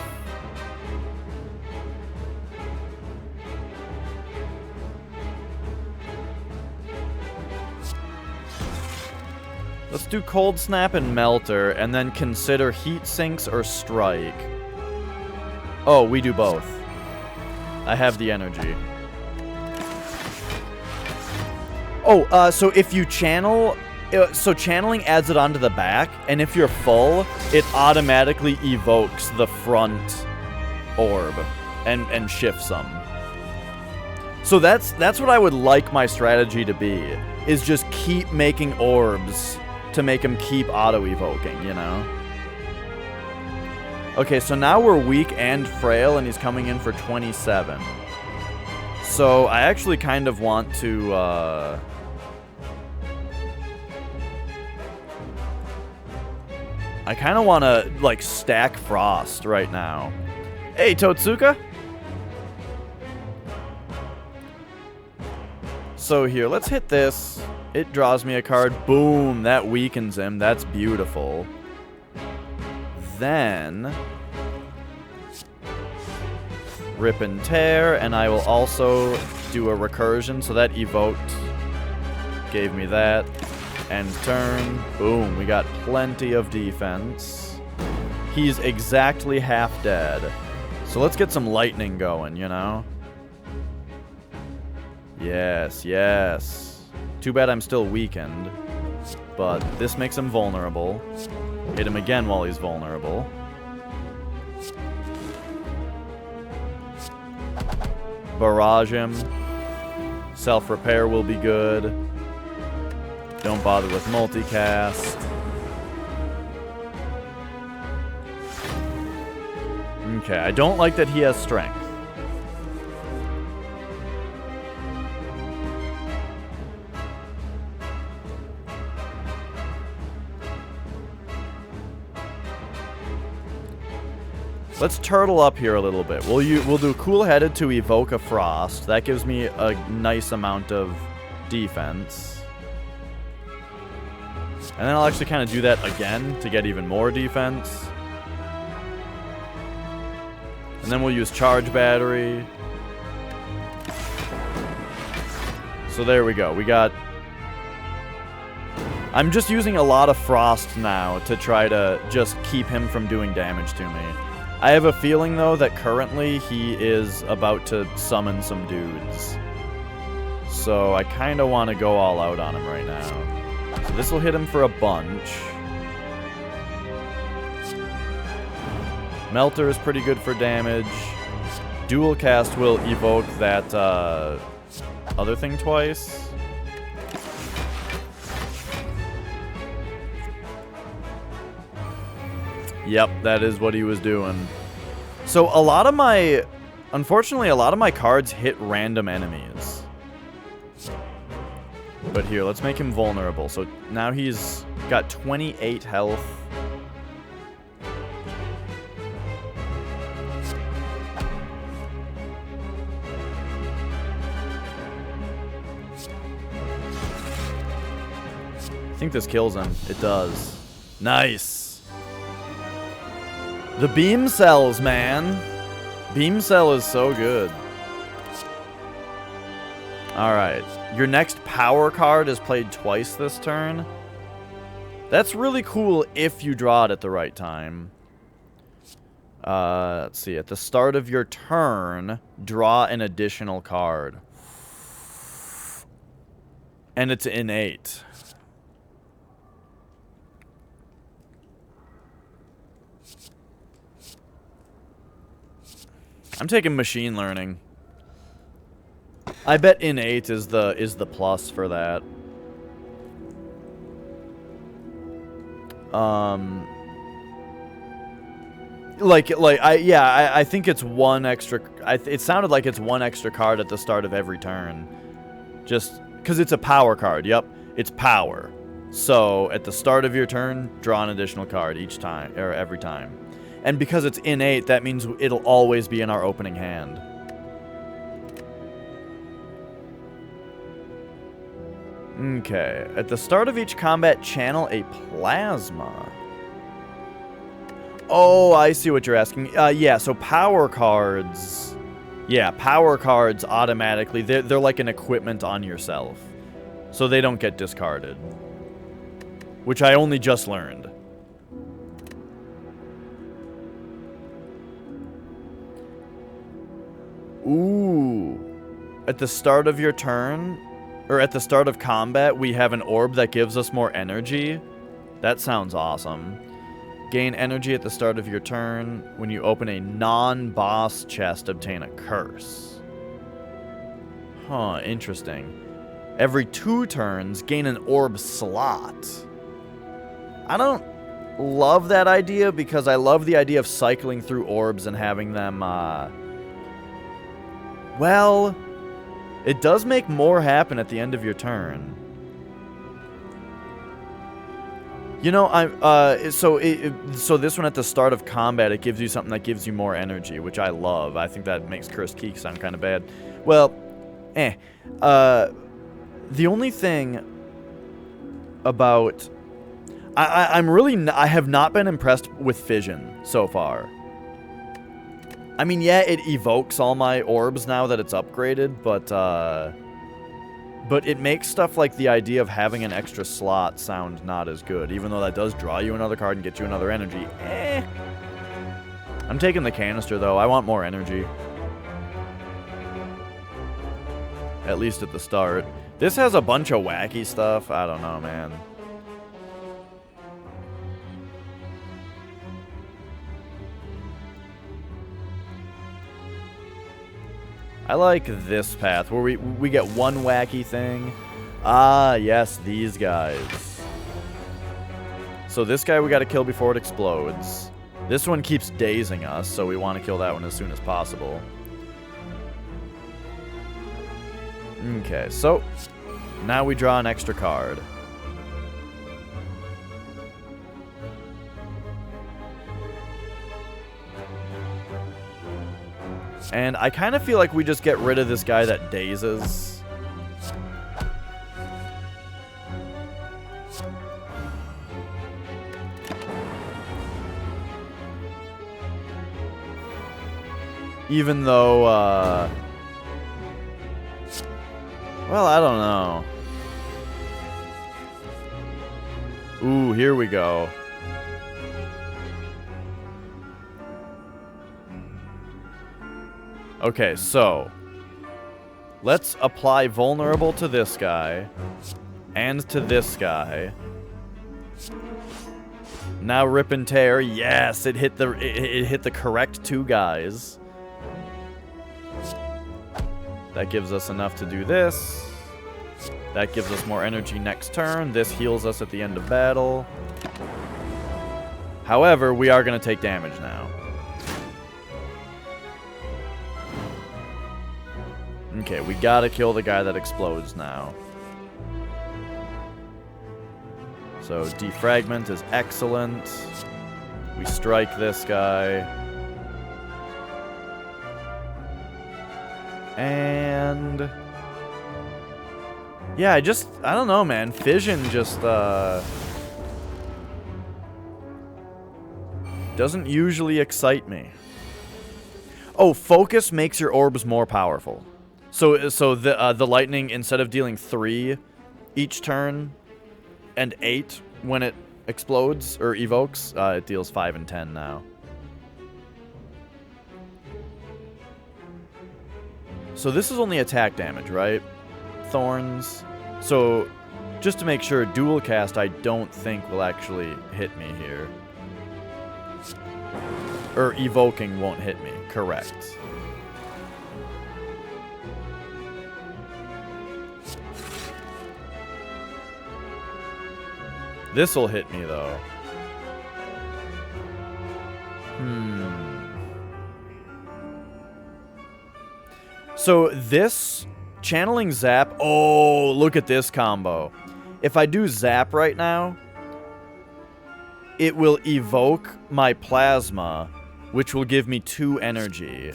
Let's do Cold Snap and Melter, and then consider Heat Sinks or Strike. Oh, we do both. I have the energy. Oh, so if you channel... So channeling adds it onto the back, and if you're full, it automatically evokes the front orb and shifts them. So that's what I would like my strategy to be, is just keep making orbs to make him keep auto-evoking, you know? Okay, so now we're weak and frail, and he's coming in for 27. So I actually kind of want to, I kind of want to, like, stack Frost right now. Hey, Totsuka! So here, let's hit this. It draws me a card. Boom! That weakens him. That's beautiful. Then... Rip and Tear, and I will also do a recursion, so that evoked. Gave me that. End turn. Boom. We got plenty of defense. He's exactly half dead. So let's get some lightning going, you know? Yes, yes. Too bad I'm still weakened. But this makes him vulnerable. Hit him again while he's vulnerable. Barrage him. Self-repair will be good. Don't bother with multicast. Okay, I don't like that he has strength. Let's turtle up here a little bit. We'll do Cool-Headed to evoke a Frost. That gives me a nice amount of defense. And then I'll actually kind of do that again to get even more defense. And then we'll use Charge Battery. So there we go. We got... I'm just using a lot of Frost now to try to just keep him from doing damage to me. I have a feeling, though, that currently he is about to summon some dudes. So I kind of want to go all out on him right now. So this will hit him for a bunch. Melter is pretty good for damage. Dual Cast will evoke that other thing twice. Yep, that is what he was doing. So a lot of my... Unfortunately, a lot of my cards hit random enemies. But here, let's make him vulnerable. So now he's got 28 health. I think this kills him. It does. Nice. The beam cells, man. Beam cell is so good. Alright. Your next power card is played twice this turn. That's really cool if you draw it at the right time. Let's see. At the start of your turn, draw an additional card. And it's innate. I'm taking machine learning. I bet innate is the plus for that. I think it's one extra. It sounded like it's one extra card at the start of every turn, just because it's a power card. Yep, it's power. So at the start of your turn, draw an additional card each time or every time. And because it's innate, that means it'll always be in our opening hand. Okay. At the start of each combat, channel a plasma. Oh, I see what you're asking. Yeah, so power cards... Yeah, power cards automatically, they're like an equipment on yourself. So they don't get discarded. Which I only just learned. Ooh. At the start of your turn, or at the start of combat, we have an orb that gives us more energy. That sounds awesome. Gain energy at the start of your turn. When you open a non-boss chest, obtain a curse. Huh, interesting. Every 2 turns, gain an orb slot. I don't love that idea because I love the idea of cycling through orbs and having them, well, it does make more happen at the end of your turn. You know, so this one at the start of combat, it gives you something that gives you more energy, which I love. I think that makes Cursed Key sound kind of bad. Well, the only thing about... I have not been impressed with Fission so far. I mean, yeah, it evokes all my orbs now that it's upgraded, but it makes stuff like the idea of having an extra slot sound not as good, even though that does draw you another card and get you another energy. I'm taking the canister, though. I want more energy. At least at the start. This has a bunch of wacky stuff. I don't know, man. I like this path, where we get one wacky thing. Ah, yes, these guys. So this guy we gotta kill before it explodes. This one keeps dazing us, so we want to kill that one as soon as possible. Okay, so now we draw an extra card. And I kind of feel like we just get rid of this guy that dazes. Even though, well, I don't know. Ooh, here we go. Okay, so let's apply vulnerable to this guy and to this guy. Now rip and tear. Yes, it hit the correct 2 guys. That gives us enough to do this. That gives us more energy next turn. This heals us at the end of battle. However, we are going to take damage now. Okay, we gotta kill the guy that explodes now. So, defragment is excellent. We strike this guy. And... yeah, I don't know, man. Fission just, doesn't usually excite me. Oh, focus makes your orbs more powerful. So the lightning, instead of dealing 3 each turn and 8 when it explodes or evokes, it deals 5 and 10 now. So this is only attack damage, right? Thorns. So just to make sure, dual cast I don't think will actually hit me here. Or evoking won't hit me, correct. This'll hit me, though. So this channeling zap. Oh, look at this combo. If I do zap right now, it will evoke my plasma, which will give me 2 energy.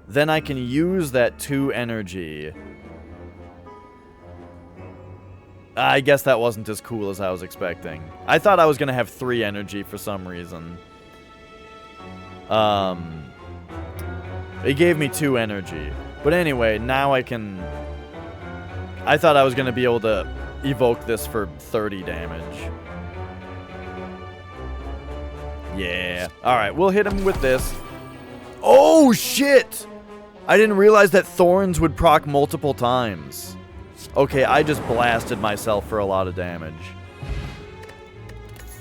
Then I can use that 2 energy. I guess that wasn't as cool as I was expecting. I thought I was going to have 3 energy for some reason. It gave me 2 energy. But anyway, now I can... I thought I was going to be able to evoke this for 30 damage. Yeah. Alright, we'll hit him with this. Oh, shit! I didn't realize that Thorns would proc multiple times. Okay, I just blasted myself for a lot of damage.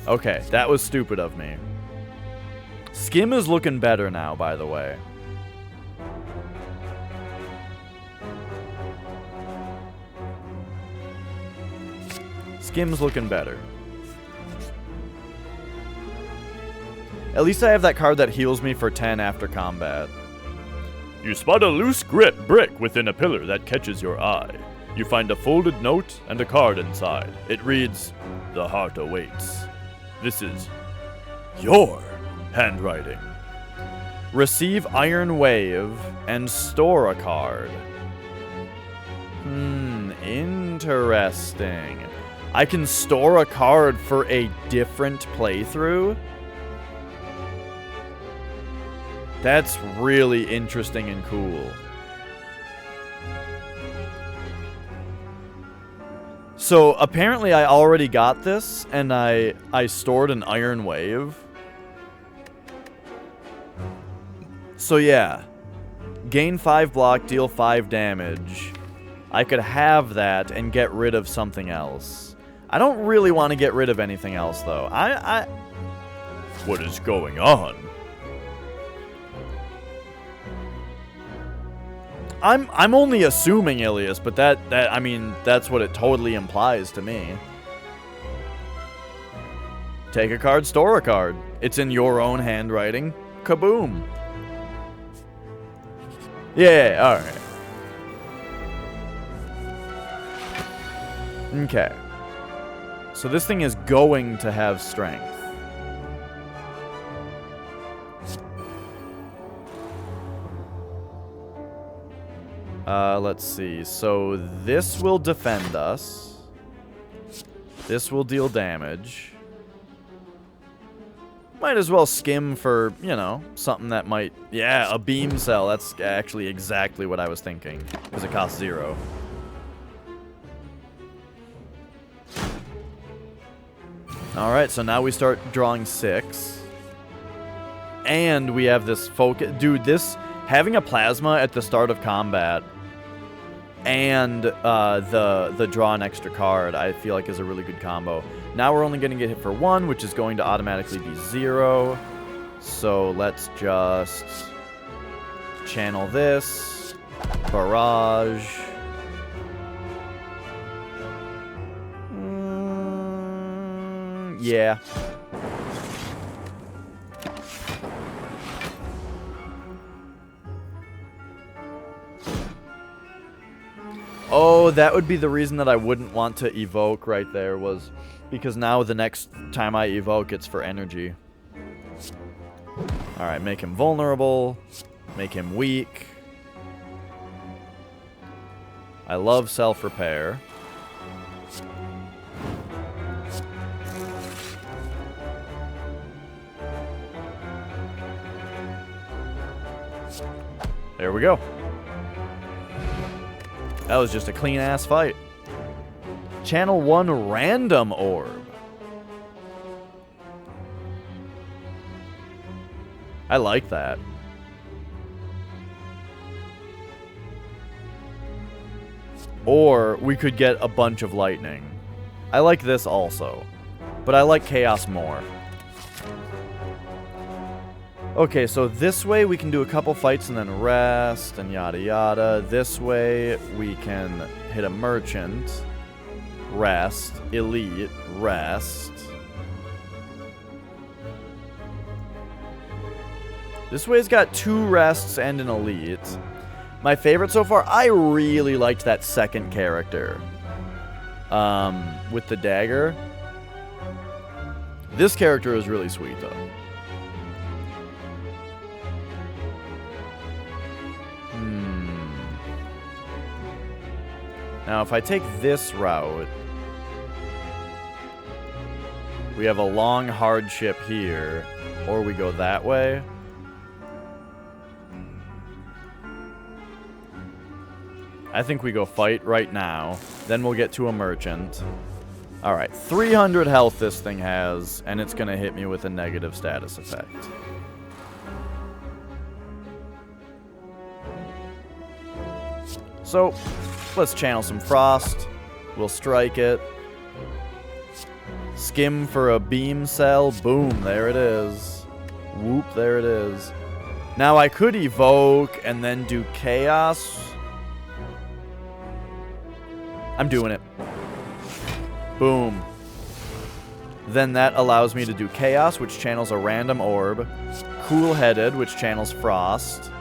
Okay, that was stupid of me. Skim is looking better now, by the way. Skim's looking better. At least I have that card that heals me for 10 after combat. You spot a loose brick within a pillar that catches your eye. You find a folded note and a card inside. It reads, "The heart awaits." This is your handwriting. Receive Iron Wave and store a card. Interesting. I can store a card for a different playthrough? That's really interesting and cool. So apparently I already got this, and I stored an Iron Wave. So yeah, gain 5 block, deal 5 damage. I could have that and get rid of something else. I don't really want to get rid of anything else though. What is going on? I'm only assuming, Ilias, but I mean, that's what it totally implies to me. Take a card, store a card. It's in your own handwriting. Kaboom. Yeah, alright. Okay. So this thing is going to have strength. Let's see. So this will defend us. This will deal damage. Might as well skim for, you know, something that might... Yeah, a beam cell. That's actually exactly what I was thinking. Because it costs 0. Alright, so now we start drawing 6. And we have this focus... Dude, this... Having a plasma at the start of combat and the draw an extra card, I feel like is a really good combo. Now we're only going to get hit for 1, which is going to automatically be 0. So let's just channel this. Barrage. Yeah. Oh, that would be the reason that I wouldn't want to evoke right there, was because now the next time I evoke, it's for energy. Alright, make him vulnerable. Make him weak. I love self-repair. There we go. That was just a clean-ass fight. Channel 1 random orb. I like that. Or we could get a bunch of lightning. I like this also, but I like chaos more. Okay, so this way we can do a couple fights and then rest and yada yada. This way we can hit a merchant, rest, elite, rest. This way's got 2 rests and an elite. My favorite so far, I really liked that second character. With the dagger. This character is really sweet though. Now, if I take this route, we have a long hardship here, or we go that way. I think we go fight right now. Then we'll get to a merchant. Alright, 300 health this thing has, and it's going to hit me with a negative status effect. So, let's channel some Frost. We'll strike it. Skim for a beam cell. Boom, there it is. Whoop, there it is. Now I could evoke and then do chaos. I'm doing it. Boom. Then that allows me to do chaos, which channels a random orb. Cool-headed, which channels frost.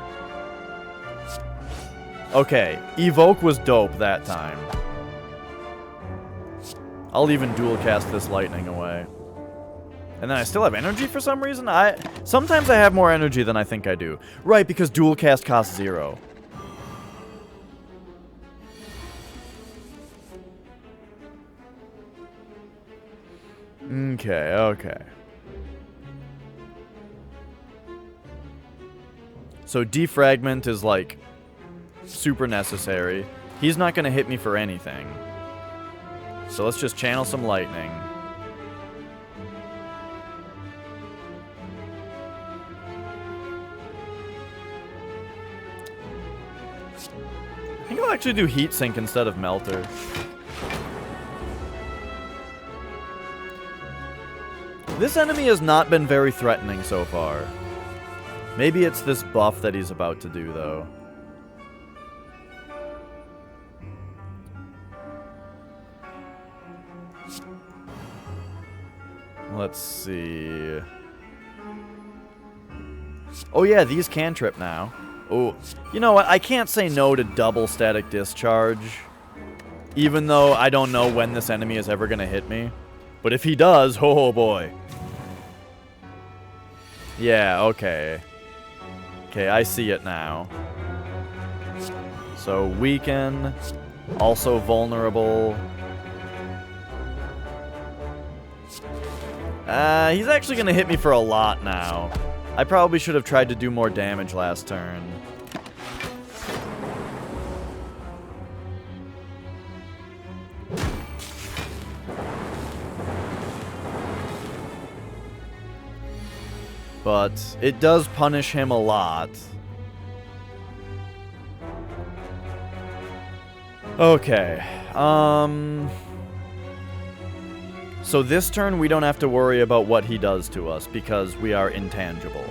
Okay, evoke was dope that time. I'll even dual cast this lightning away. And then I still have energy for some reason? Sometimes I have more energy than I think I do. Right, because dual cast costs 0. Okay. So defragment is like super necessary. He's not going to hit me for anything. So let's just channel some lightning. I think I'll actually do heat sink instead of melter. This enemy has not been very threatening so far. Maybe it's this buff that he's about to do, though. Let's see. Oh yeah, these cantrip now. Oh, you know what? I can't say no to double static discharge. Even though I don't know when this enemy is ever going to hit me. But if he does, oh boy. Yeah, okay. Okay, I see it now. So, weaken. Also vulnerable. He's actually going to hit me for a lot now. I probably should have tried to do more damage last turn. But it does punish him a lot. Okay. So this turn we don't have to worry about what he does to us because we are intangible.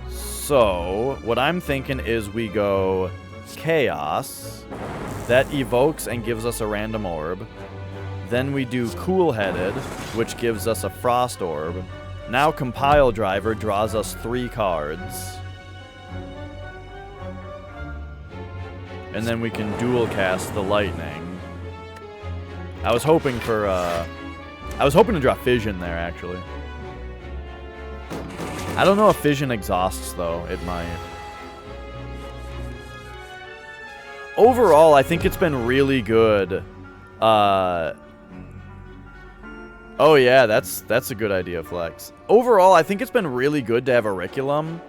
So what I'm thinking is we go Chaos. That evokes and gives us a random orb. Then we do Cool-headed, which gives us a Frost orb. Now Compile Driver draws us 3 cards. And then we can dual cast the lightning. I was hoping to draw Fission there, actually. I don't know if Fission exhausts, though. It might. Overall, I think it's been really good. Oh yeah, that's a good idea, Flex. Overall, I think it's been really good to have Auriculum,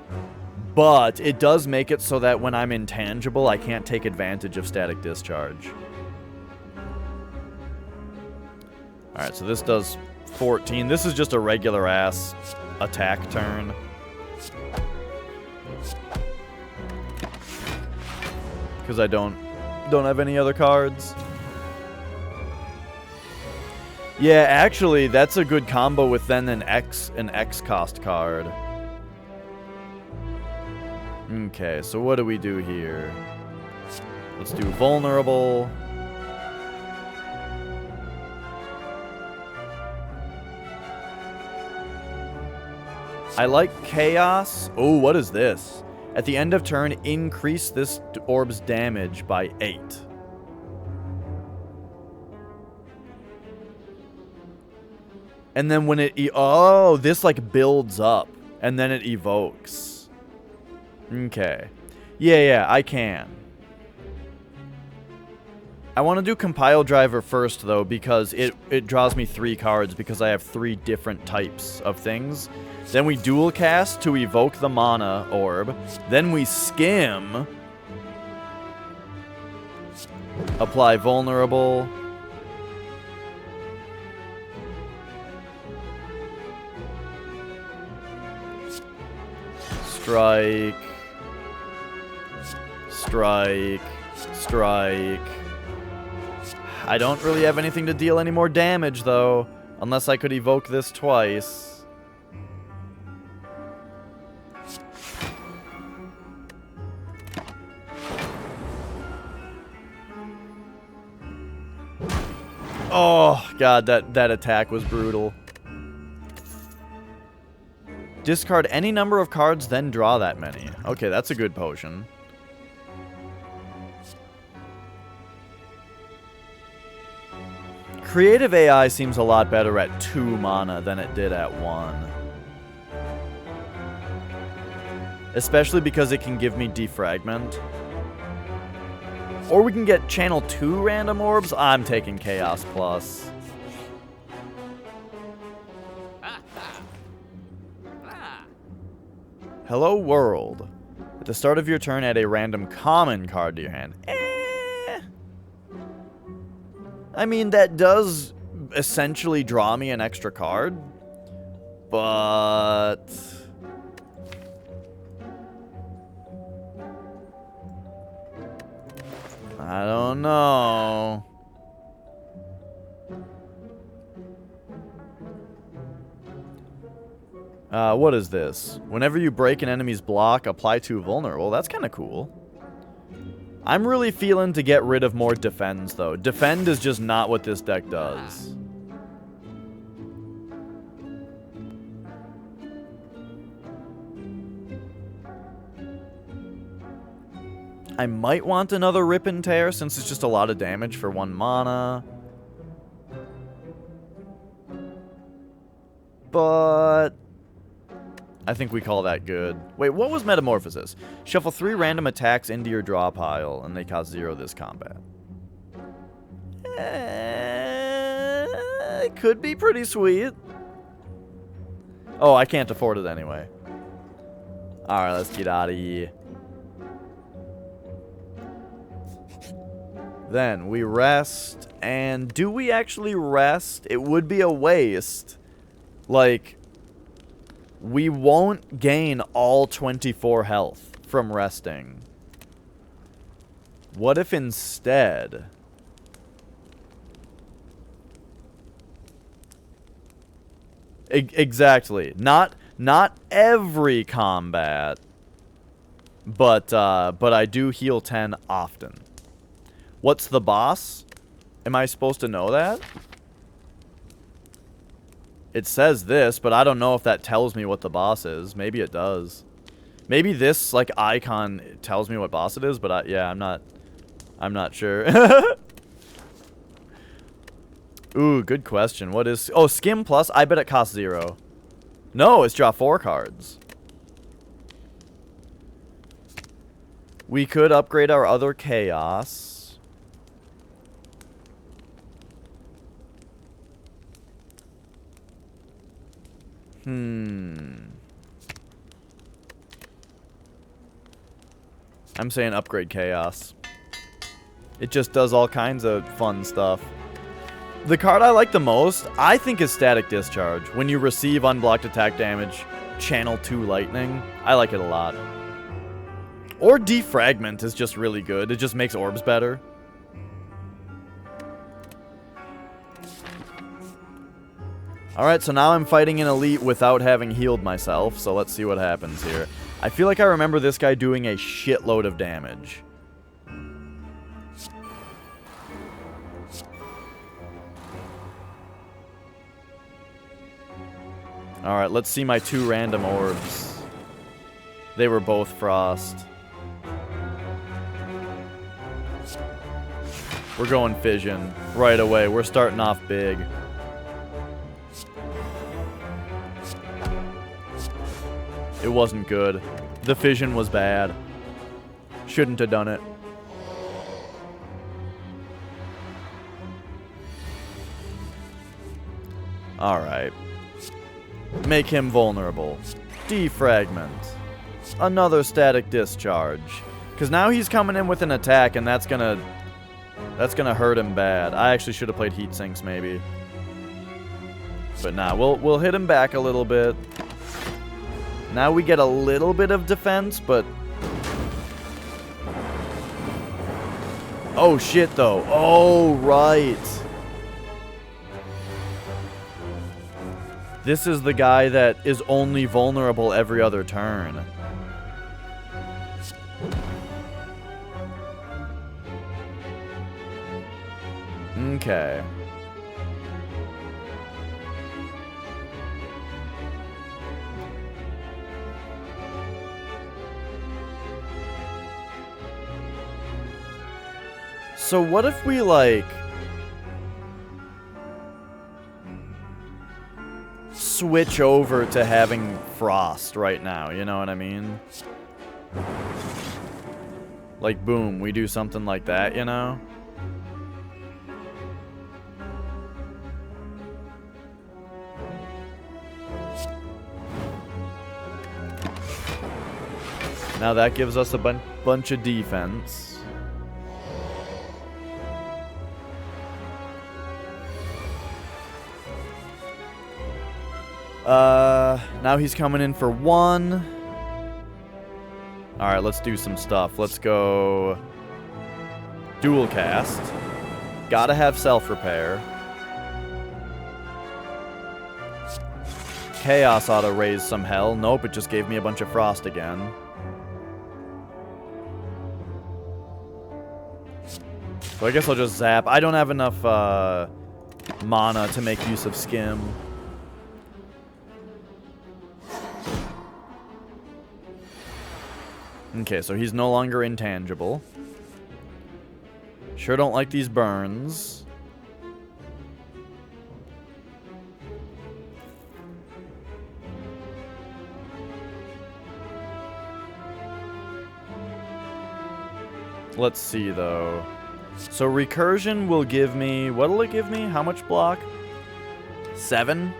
but it does make it so that when I'm intangible, I can't take advantage of static discharge. Alright, so this does 14. This is just a regular-ass attack turn. Because I don't have any other cards. Yeah, actually, that's a good combo with then an X cost card. Okay, so what do we do here? Let's do vulnerable. I like Chaos. Oh, what is this? At the end of turn, increase this orb's damage by 8. And then when it... oh, this like builds up. And then it evokes. Okay. Yeah, I can. I want to do Compile Driver first, though, because it draws me 3 cards because I have 3 different types of things. Then we dual cast to evoke the mana orb. Then we skim. Apply vulnerable. Strike. Strike. Strike. I don't really have anything to deal any more damage, though. Unless I could evoke this twice. Oh, God, that attack was brutal. Discard any number of cards, then draw that many. Okay, that's a good potion. Creative AI seems a lot better at 2 mana than it did at 1. Especially because it can give me Defragment. Or we can get channel 2 random orbs. I'm taking Chaos Plus. Hello world. At the start of your turn, add a random common card to your hand. I mean, that does essentially draw me an extra card. But... I don't know. What is this? Whenever you break an enemy's block, apply 2 vulnerable. That's kind of cool. I'm really feeling to get rid of more defends, though. Defend is just not what this deck does. I might want another Rip and Tear, since it's just a lot of damage for 1 mana. But... I think we call that good. Wait, what was Metamorphosis? Shuffle 3 random attacks into your draw pile, and they cost 0 this combat. It could be pretty sweet. Oh, I can't afford it anyway. Alright, let's get out of here. Then we rest, and do we actually rest? It would be a waste. Like... we won't gain all 24 health from resting. What if instead... exactly. Not every combat, but I do heal 10 often. What's the boss? Am I supposed to know that? It says this, but I don't know if that tells me what the boss is. Maybe it does. Maybe this, like, icon tells me what boss it is, but yeah, I'm not sure. Ooh, good question. What is... oh, Skim Plus? I bet it costs 0. No, it's draw 4 cards. We could upgrade our other Chaos. I'm saying upgrade Chaos. It just does all kinds of fun stuff. The card I like the most, I think, is Static Discharge. When you receive unblocked attack damage, channel 2 lightning. I like it a lot. Or Defragment is just really good. It just makes orbs better. Alright, so now I'm fighting an elite without having healed myself, so let's see what happens here. I feel like I remember this guy doing a shitload of damage. Alright, let's see my 2 random orbs. They were both frost. We're going fission right away. We're starting off big. It wasn't good. The fission was bad. Shouldn't have done it. Alright. Make him vulnerable. Defragment. Another Static Discharge. Because now he's coming in with an attack, and that's gonna That's gonna hurt him bad. I actually should have played heat sinks maybe. But nah, we'll hit him back a little bit. Now we get a little bit of defense, but... Oh shit though. Oh, right. This is the guy that is only vulnerable every other turn. Okay. So what if we, like... switch over to having frost right now, you know what I mean? Like, boom, we do something like that, you know? Now that gives us a bunch of defense. Now he's coming in for 1. Alright, let's do some stuff. Let's go... dual cast. Gotta have self-repair. Chaos ought to raise some hell. Nope, it just gave me a bunch of frost again. So I guess I'll just zap. I don't have enough mana to make use of skim. Okay, so he's no longer intangible. Sure don't like these burns. Let's see, though. So recursion will give me... what'll it give me? How much block? 7?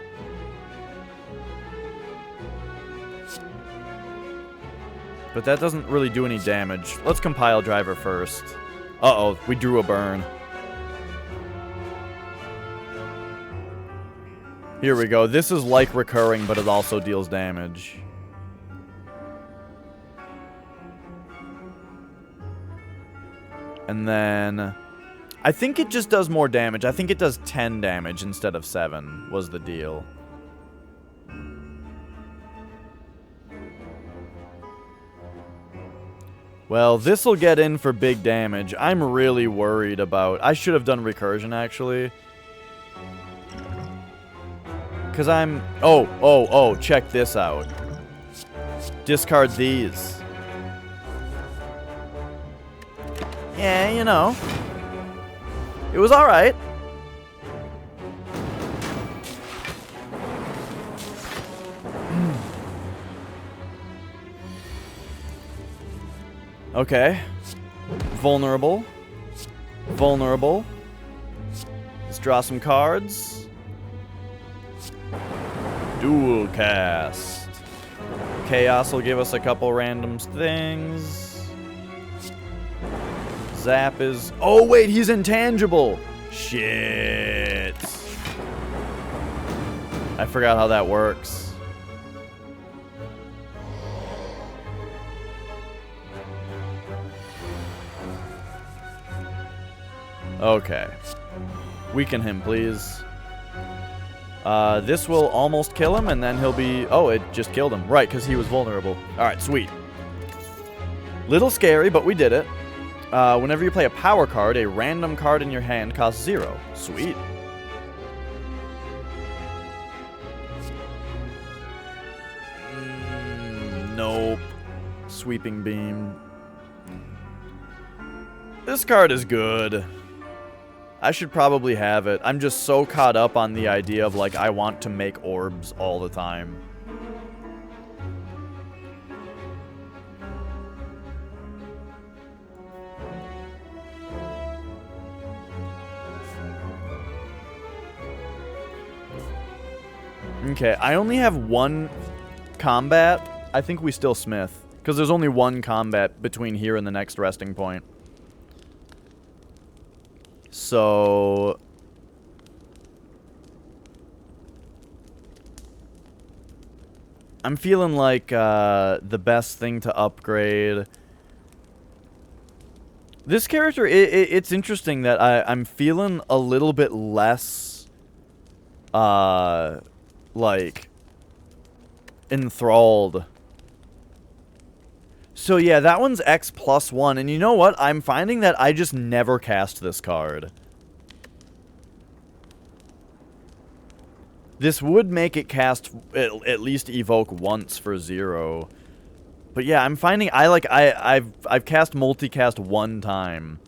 But that doesn't really do any damage. Let's compile driver first. Uh-oh, we drew a burn. Here we go. This is like recurring, but it also deals damage. And then... I think it just does more damage. I think it does 10 damage instead of 7 was the deal. Well, this'll get in for big damage. I'm really worried about... I should have done recursion, actually. Because I'm... Oh, check this out. Discard these. Yeah, you know. It was alright. Okay. Vulnerable. Vulnerable. Let's draw some cards. Dual cast. Chaos will give us a couple random things. Zap is... Oh, wait, he's intangible. Shit. I forgot how that works. Okay. Weaken him, please. This will almost kill him, and then he'll be... Oh, it just killed him. Right, because he was vulnerable. Alright, sweet. Little scary, but we did it. Whenever you play a power card, a random card in your hand costs 0. Sweet. Nope. Sweeping beam. This card is good. I should probably have it. I'm just so caught up on the idea of, like, I want to make orbs all the time. Okay, I only have 1 combat. I think we still smith. Because there's only 1 combat between here and the next resting point. So... I'm feeling like the best thing to upgrade... This character, it's interesting that I'm feeling a little bit less, like, enthralled. So yeah, that one's X plus 1, and you know what? I'm finding that I just never cast this card. This would make it cast, at least evoke once for 0. But yeah, I'm finding I've cast multicast 1 time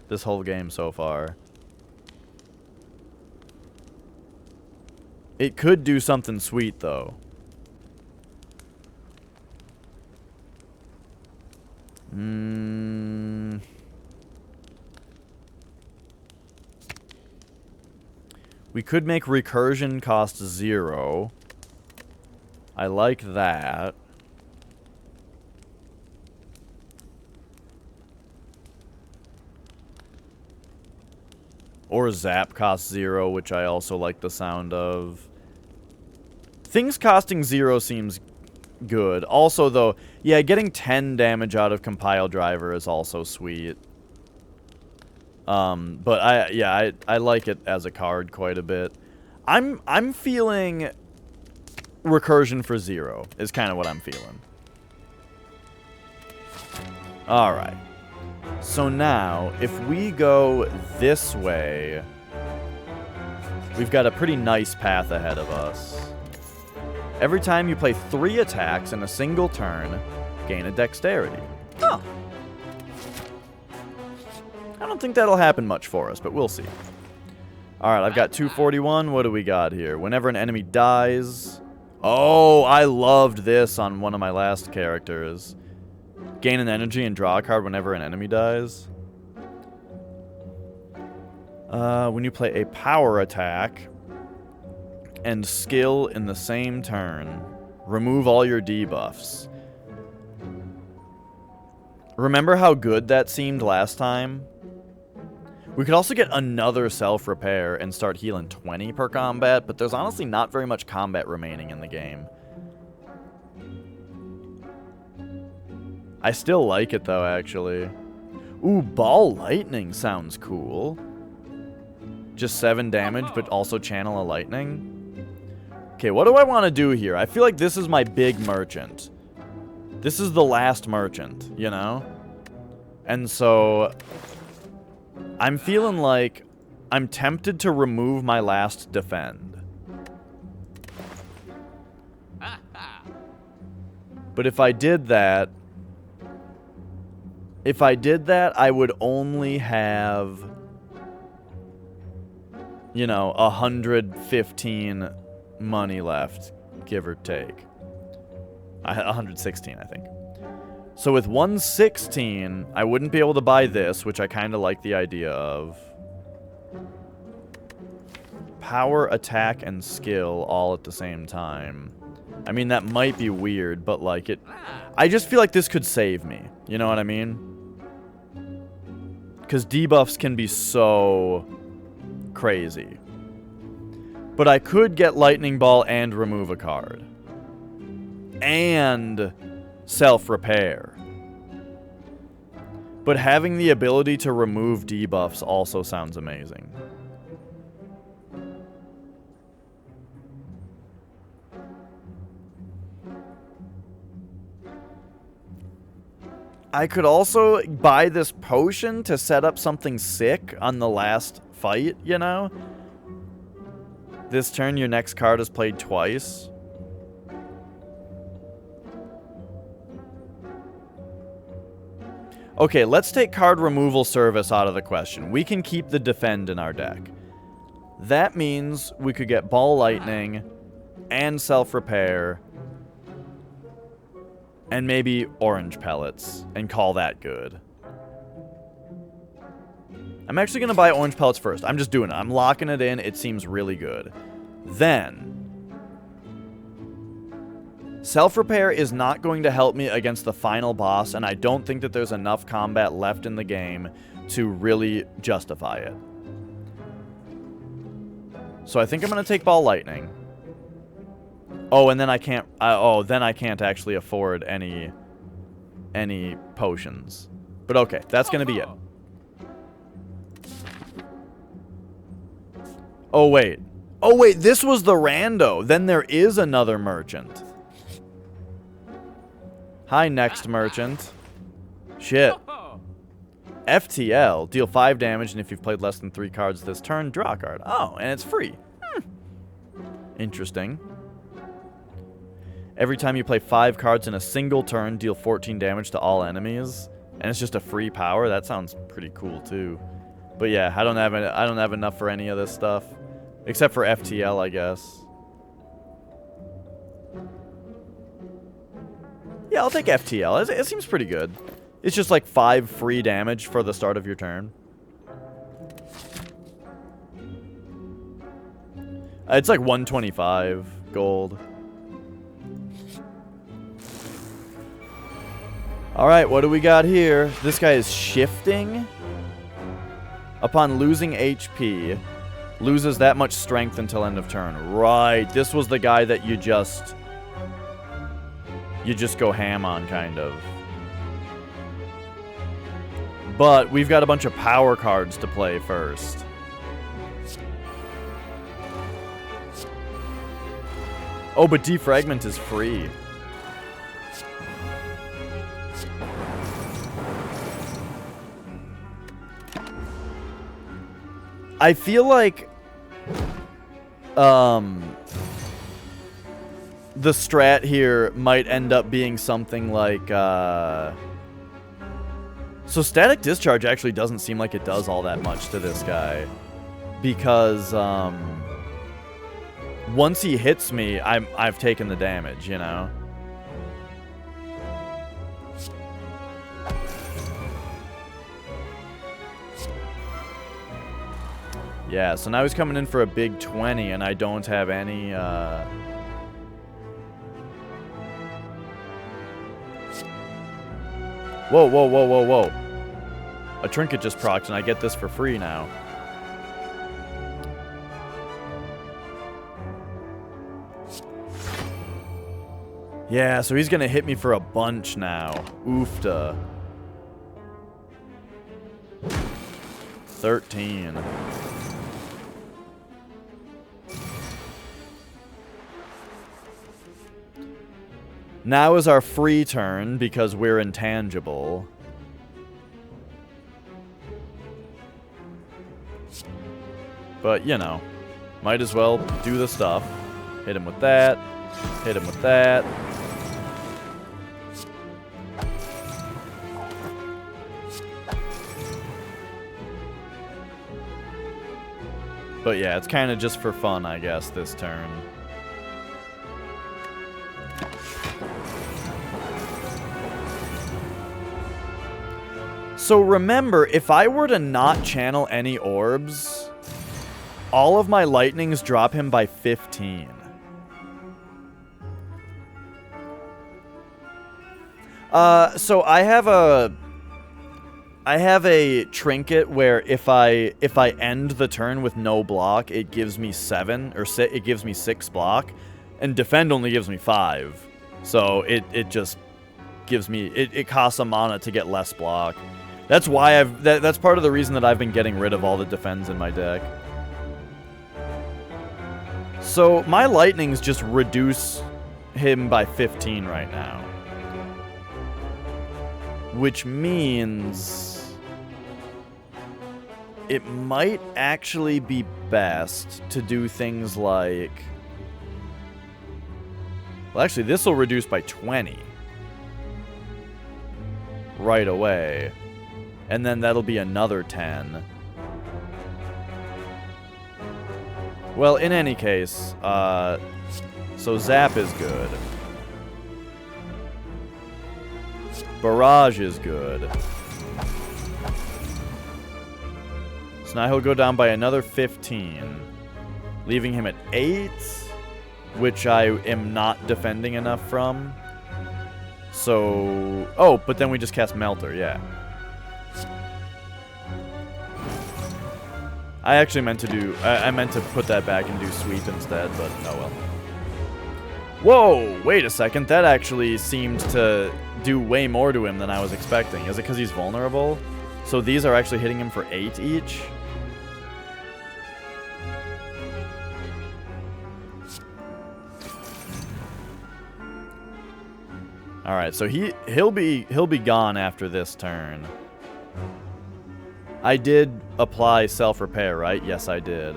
this whole game so far. It could do something sweet though. We could make recursion cost 0. I like that. Or zap costs 0, which I also like the sound of. Things costing 0 seems good. Also, though, yeah, getting 10 damage out of Compile Driver is also sweet. But I like it as a card quite a bit. I'm feeling recursion for 0 is kind of what I'm feeling. All right. So now, if we go this way, we've got a pretty nice path ahead of us. Every time you play 3 attacks in a single turn, gain a dexterity. Oh. I don't think that'll happen much for us, but we'll see. Alright, I've got 241. What do we got here? Whenever an enemy dies... Oh, I loved this on one of my last characters. Gain an energy and draw a card whenever an enemy dies. When you play a power attack and skill in the same turn, remove all your debuffs. Remember how good that seemed last time? We could also get another self-repair and start healing 20 per combat, but there's honestly not very much combat remaining in the game. I still like it, though, actually. Ooh, Ball Lightning sounds cool. Just 7 damage, but also channel a lightning. Okay, what do I want to do here? I feel like this is my big merchant. This is the last merchant, you know? And so... I'm feeling like I'm tempted to remove my last defend. But if I did that, I would only have, you know, 115 money left, give or take. 116, I think. So with 116, I wouldn't be able to buy this, which I kind of like the idea of. Power, attack, and skill all at the same time. I mean, that might be weird, but like it... I just feel like this could save me. You know what I mean? Because debuffs can be so crazy. But I could get Lightning Ball and remove a card. And self-repair. But having the ability to remove debuffs also sounds amazing. I could also buy this potion to set up something sick on the last fight, you know? This turn, your next card is played twice. Okay, let's take card removal service out of the question. We can keep the defend in our deck. That means we could get Ball Lightning and self-repair and maybe orange pellets and call that good. I'm actually going to buy orange pellets first. I'm just doing it. I'm locking it in. It seems really good. Then, self-repair is not going to help me against the final boss, and I don't think that there's enough combat left in the game to really justify it. So I think I'm going to take Ball Lightning. Oh, and then I can't... then I can't actually afford any potions. But okay, that's going to be it. Oh, wait. Oh, wait, this was the rando. Then there is another merchant. Hi, next merchant. Shit. FTL. Deal 5 damage, and if you've played less than 3 cards this turn, draw a card. Oh, and it's free. Interesting. Every time you play 5 cards in a single turn, deal 14 damage to all enemies. And it's just a free power. That sounds pretty cool, too. But yeah, I don't have enough for any of this stuff. Except for FTL, I guess. Yeah, I'll take FTL. It seems pretty good. It's just like 5 free damage for the start of your turn. It's like 125 gold. Alright, what do we got here? This guy is shifting. Upon losing HP, loses that much strength until end of turn. Right, this was the guy that you just go ham on, kind of. But we've got a bunch of power cards to play first. Oh, but Defragment is free. I feel like the strat here might end up being something like so Static Discharge actually doesn't seem like it does all that much to this guy, because once he hits me, I've taken the damage, you know. Yeah, so now he's coming in for a big 20, and I don't have any, Whoa, whoa, whoa, whoa, whoa. A trinket just procced, and I get this for free now. Yeah, so he's gonna hit me for a bunch now. Oofta. 13. Now is our free turn because we're intangible. But, you know, might as well do the stuff. Hit him with that. Hit him with that. But yeah, it's kind of just for fun, I guess, this turn. So remember, if I were to not channel any orbs, all of my lightnings drop him by 15. So I have a trinket where if I end the turn with no block, it gives me 7 or it gives me 6 block, and defend only gives me 5. So it just gives me it costs a mana to get less block. That's why that's part of the reason that I've been getting rid of all the defends in my deck. So my lightnings just reduce him by 15 right now. Which means it might actually be best to do things like... Well, actually, this will reduce by 20 right away. And then that'll be another 10. Well, in any case, so Zap is good. Barrage is good. So now he'll go down by another 15, leaving him at 8, which I am not defending enough from. So... Oh, but then we just cast Melter, yeah. I actually meant to do... I meant to put that back and do sweep instead, but oh well. Whoa! Wait a second. That actually seemed to do way more to him than I was expecting. Is it because he's vulnerable? So these are actually hitting him for 8 each? Alright, so he'll be gone after this turn. I did apply self-repair, right? Yes, I did.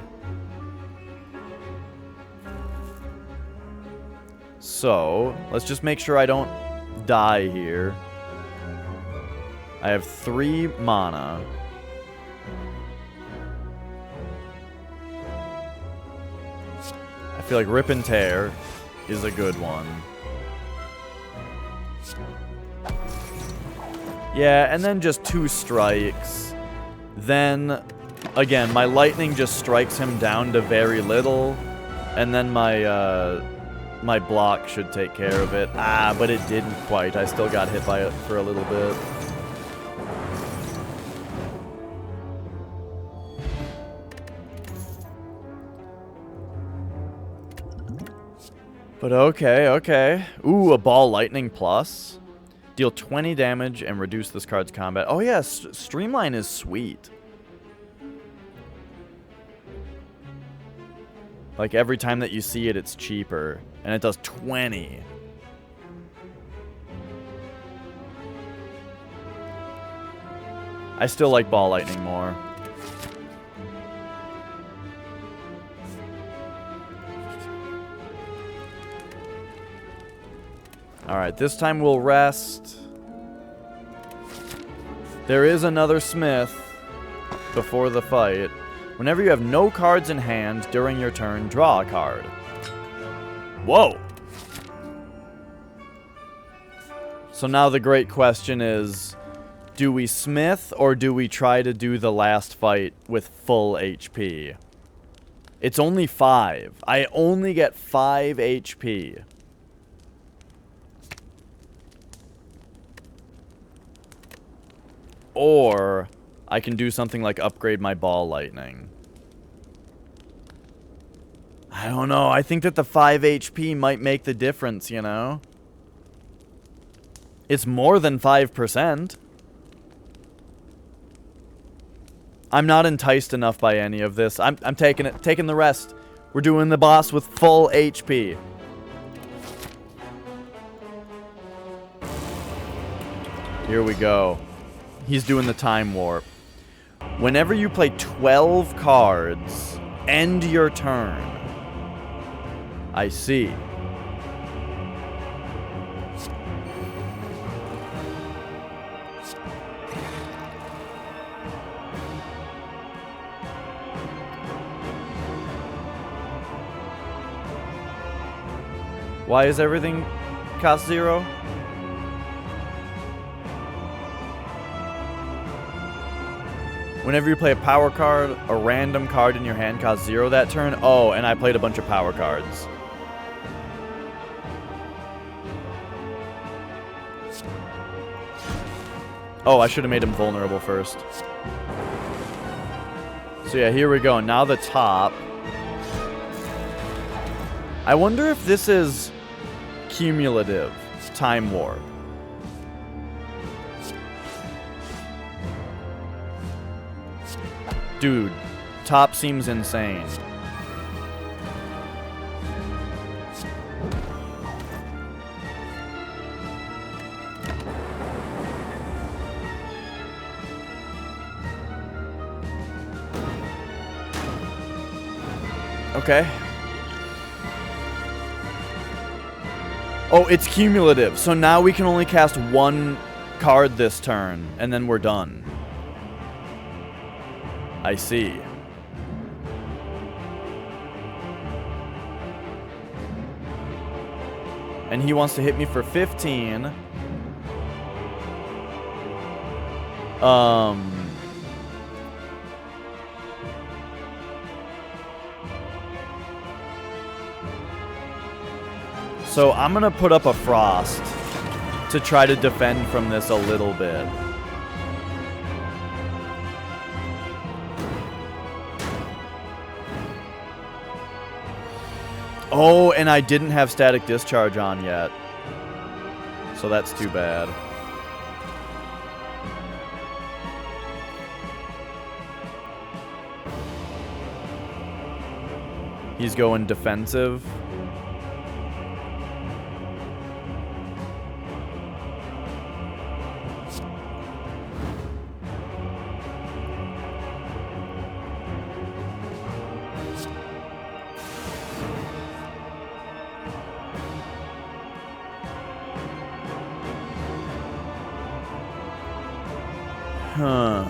So, let's just make sure I don't die here. I have 3 mana. I feel like Rip and Tear is a good one. Yeah, and then just 2 strikes. Then, again, my lightning just strikes him down to very little. And then my block should take care of it. Ah, but it didn't quite. I still got hit by it for a little bit. But okay, okay. Ooh, a ball lightning plus. Deal 20 damage and reduce this card's combat. Oh yeah, Streamline is sweet. Like every time that you see it, it's cheaper. And it does 20. I still like ball lightning more. Alright, this time we'll rest. There is another smith before the fight. Whenever you have no cards in hand during your turn, draw a card. Whoa! So now the great question is, do we smith or do we try to do the last fight with full HP? It's only 5. I only get 5 HP. Or I can do something like upgrade my ball lightning. I don't know. I think that the 5 HP might make the difference, you know? It's more than 5%. I'm not enticed enough by any of this. I'm taking it, taking the rest. We're doing the boss with full HP. Here we go. He's doing the time warp. Whenever you play 12 cards, end your turn. I see. Why is everything cost 0? Whenever you play a power card, a random card in your hand costs 0 that turn. Oh, and I played a bunch of power cards. Oh, I should have made him vulnerable first. So yeah, here we go. Now the top. I wonder if this is cumulative time warp. Dude, top seems insane. Okay. Oh, it's cumulative. So now we can only cast 1 card this turn, and then we're done. I see. And he wants to hit me for 15. So I'm gonna put up a frost to try to defend from this a little bit. Oh, and I didn't have static discharge on yet. So that's too bad. He's going defensive. Huh.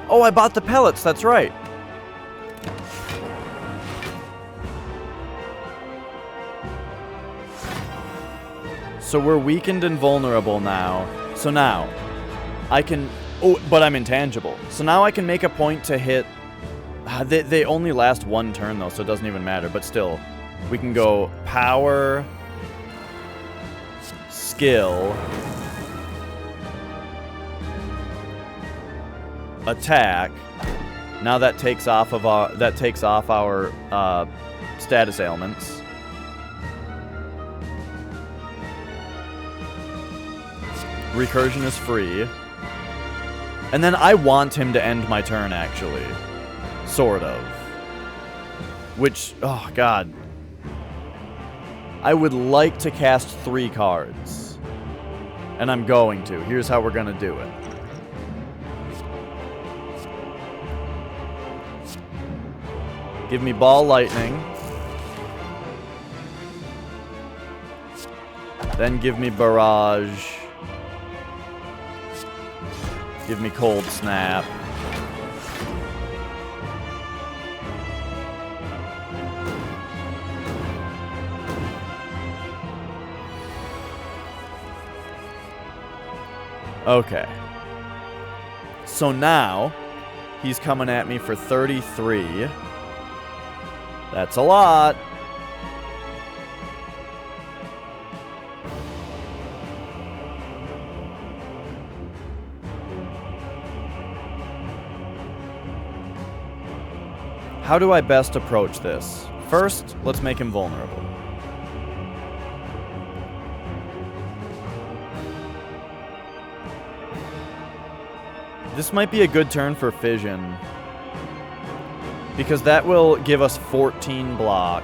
Oh, I bought the pellets, that's right. So we're weakened and vulnerable now. So now, I can... Oh, but I'm intangible. So now I can make a point to hit... They only last one turn, though, so it doesn't even matter. But still, we can go power, skill, attack. Now that takes off our status ailments. Recursion is free. And then I want him to end my turn, actually. Sort of. Which, oh god. I would like to cast 3 cards. And I'm going to. Here's how we're gonna do it. Give me Ball Lightning. Then give me Barrage. Give me Cold Snap. Okay. So now, he's coming at me for 33. That's a lot. How do I best approach this? First, let's make him vulnerable. This might be a good turn for Fission, because that will give us 14 block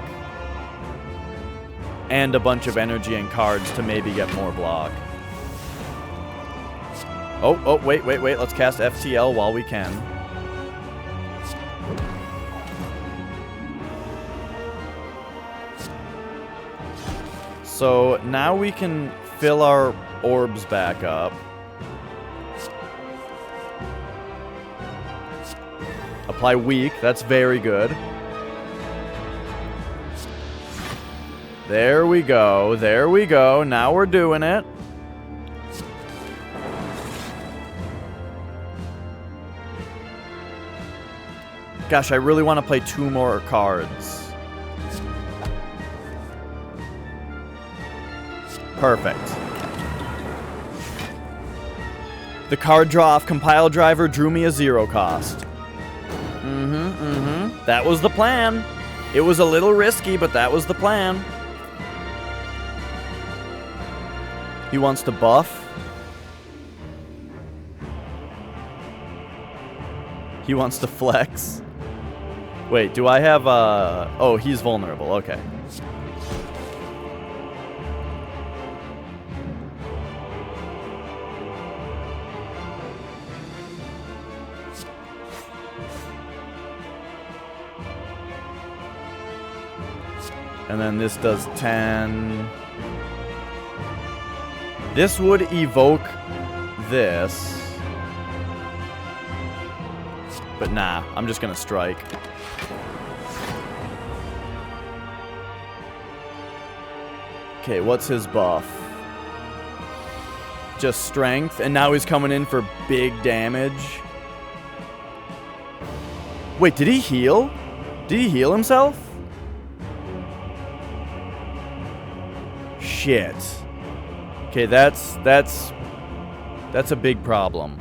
and a bunch of energy and cards to maybe get more block. Oh, wait. Let's cast FTL while we can. So now we can fill our orbs back up. Apply weak, that's very good. There we go, now we're doing it. Gosh, I really want to play 2 more cards. Perfect. The card draw off Compile Driver drew me a 0 cost. That was the plan. It was a little risky, but that was the plan. He wants to buff. He wants to flex. Wait, do I have oh, he's vulnerable. Okay. And then this does 10. This would evoke this. But nah, I'm just gonna strike. Okay, what's his buff? Just strength, and now he's coming in for big damage. Wait, did he heal? Did he heal himself? shit. Okay, that's a big problem.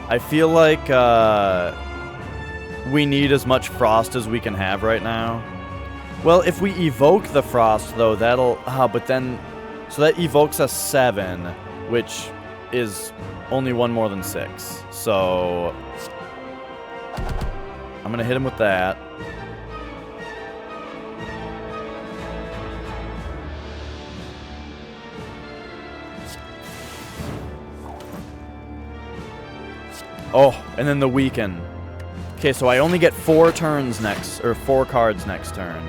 I feel like we need as much frost as we can have right now. Well, if we evoke the frost, though, that'll... but then... So that evokes a 7, which is only one more than 6. So... I'm gonna hit him with that. Oh, and then the weaken. Okay, so I only get 4 turns next, or 4 cards next turn.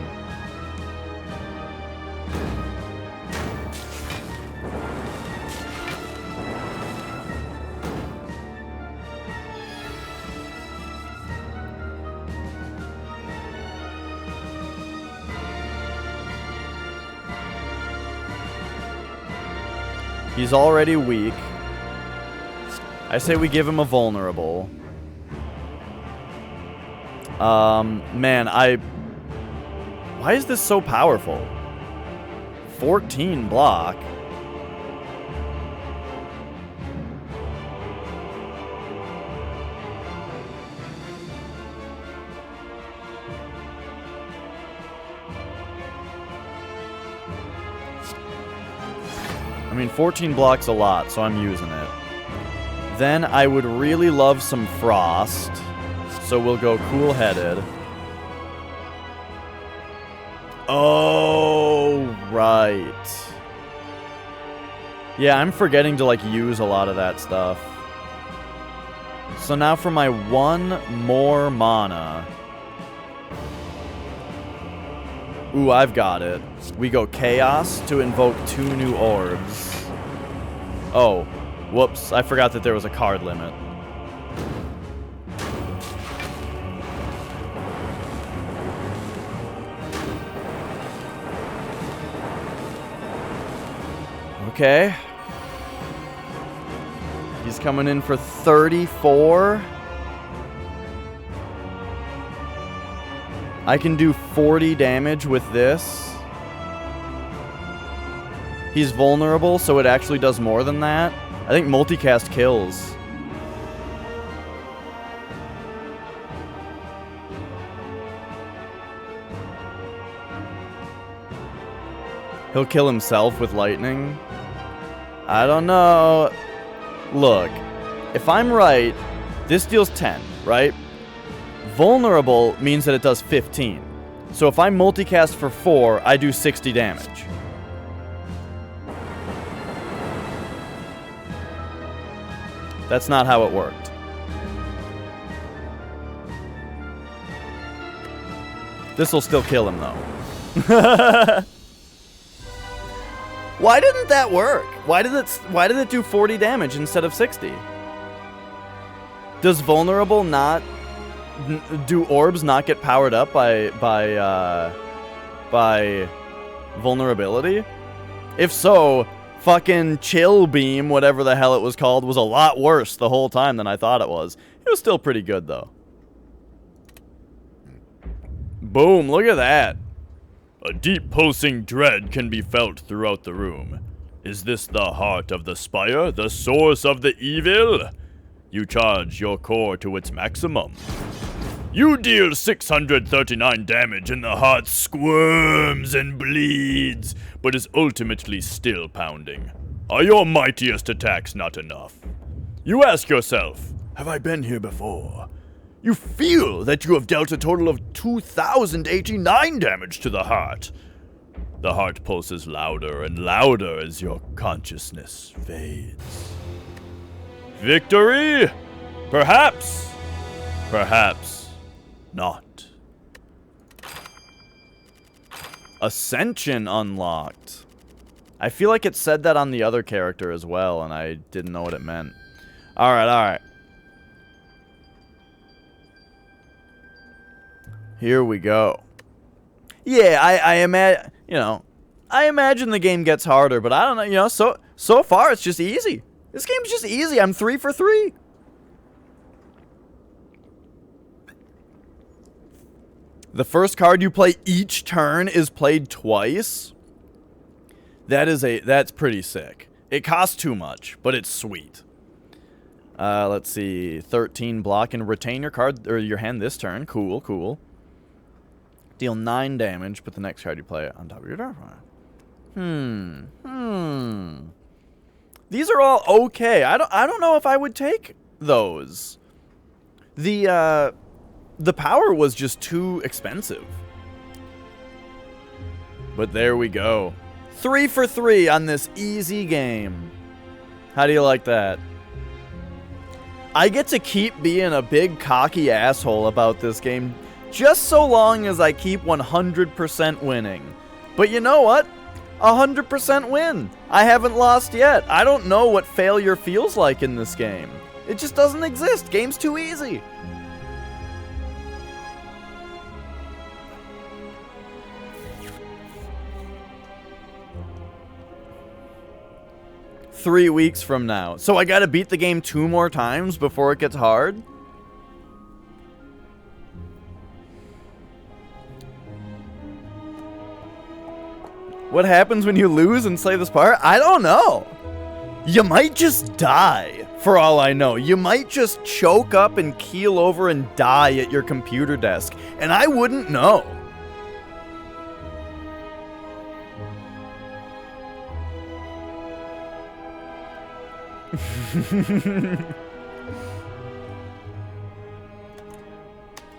He's already weak. I say we give him a vulnerable. Man, why is this so powerful? 14 block. I mean, 14 blocks a lot, so I'm using it. Then I would really love some frost. So we'll go cool-headed. Oh, right. Yeah, I'm forgetting to, like, use a lot of that stuff. So now for my 1 more mana. Ooh, I've got it. We go Chaos to invoke 2 new orbs. Oh, whoops. I forgot that there was a card limit. Okay. He's coming in for 34. I can do 40 damage with this. He's vulnerable, so it actually does more than that. I think multicast kills. He'll kill himself with lightning. I don't know. Look, if I'm right, this deals 10, right? Vulnerable means that it does 15. So if I multicast for 4, I do 60 damage. That's not how it worked. This will still kill him, though. Why didn't that work? Why did it do 40 damage instead of 60? Does vulnerable not... Do orbs not get powered up by vulnerability? If so, fucking Chill Beam, whatever the hell it was called, was a lot worse the whole time than I thought it was. It was still pretty good, though. Boom, look at that. A deep pulsing dread can be felt throughout the room. Is this the heart of the Spire, the source of the evil? You charge your core to its maximum. You deal 639 damage and the heart squirms and bleeds, but is ultimately still pounding. Are your mightiest attacks not enough? You ask yourself, have I been here before? You feel that you have dealt a total of 2,089 damage to the heart. The heart pulses louder and louder as your consciousness fades. Victory? Perhaps. Perhaps not. Ascension unlocked. I feel like it said that on the other character as well, and I didn't know what it meant. Alright, alright. Here we go. Yeah, I imagine, I imagine the game gets harder, but I don't know, so far it's just easy. This game's just easy. I'm 3 for 3. The first card you play each turn is played twice. That's pretty sick. It costs too much, but it's sweet. Let's see. 13 block and retain your card or your hand this turn. Cool, cool. Deal 9 damage, put the next card you play on top of your dark one. These are all okay. I don't know if I would take those. The power was just too expensive. But there we go. 3 for 3 on this easy game. How do you like that? I get to keep being a big cocky asshole about this game just so long as I keep 100% winning. But you know what? 100% win. I haven't lost yet. I don't know what failure feels like in this game. It just doesn't exist. Game's too easy. Three weeks from now. So I gotta beat the game 2 more times before it gets hard? What happens when you lose and slay the Spire? I don't know. You might just die, for all I know. You might just choke up and keel over and die at your computer desk. And I wouldn't know.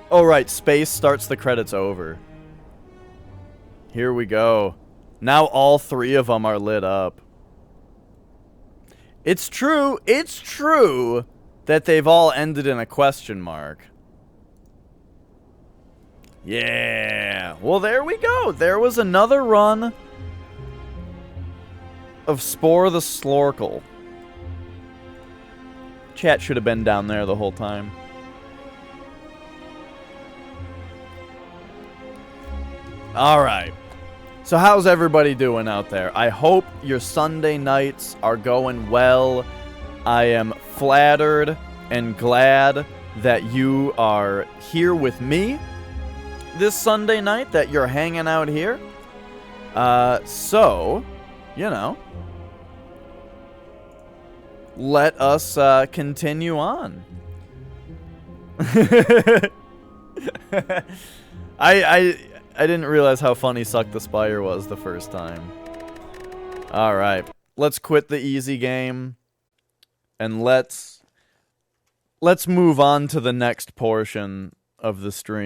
Oh, right. Space starts the credits over. Here we go. Now all 3 of them are lit up. It's true that they've all ended in a question mark. Yeah. Well, there we go. There was another run of Spore the Slorkle. Chat should have been down there the whole time. Alright. So how's everybody doing out there? I hope your Sunday nights are going well. I am flattered and glad that you are here with me this Sunday night, that you're hanging out here. So, let us continue on. I didn't realize how funny Suck the Spire was the first time. Alright. Let's quit the easy game. And let's move on to the next portion of the stream.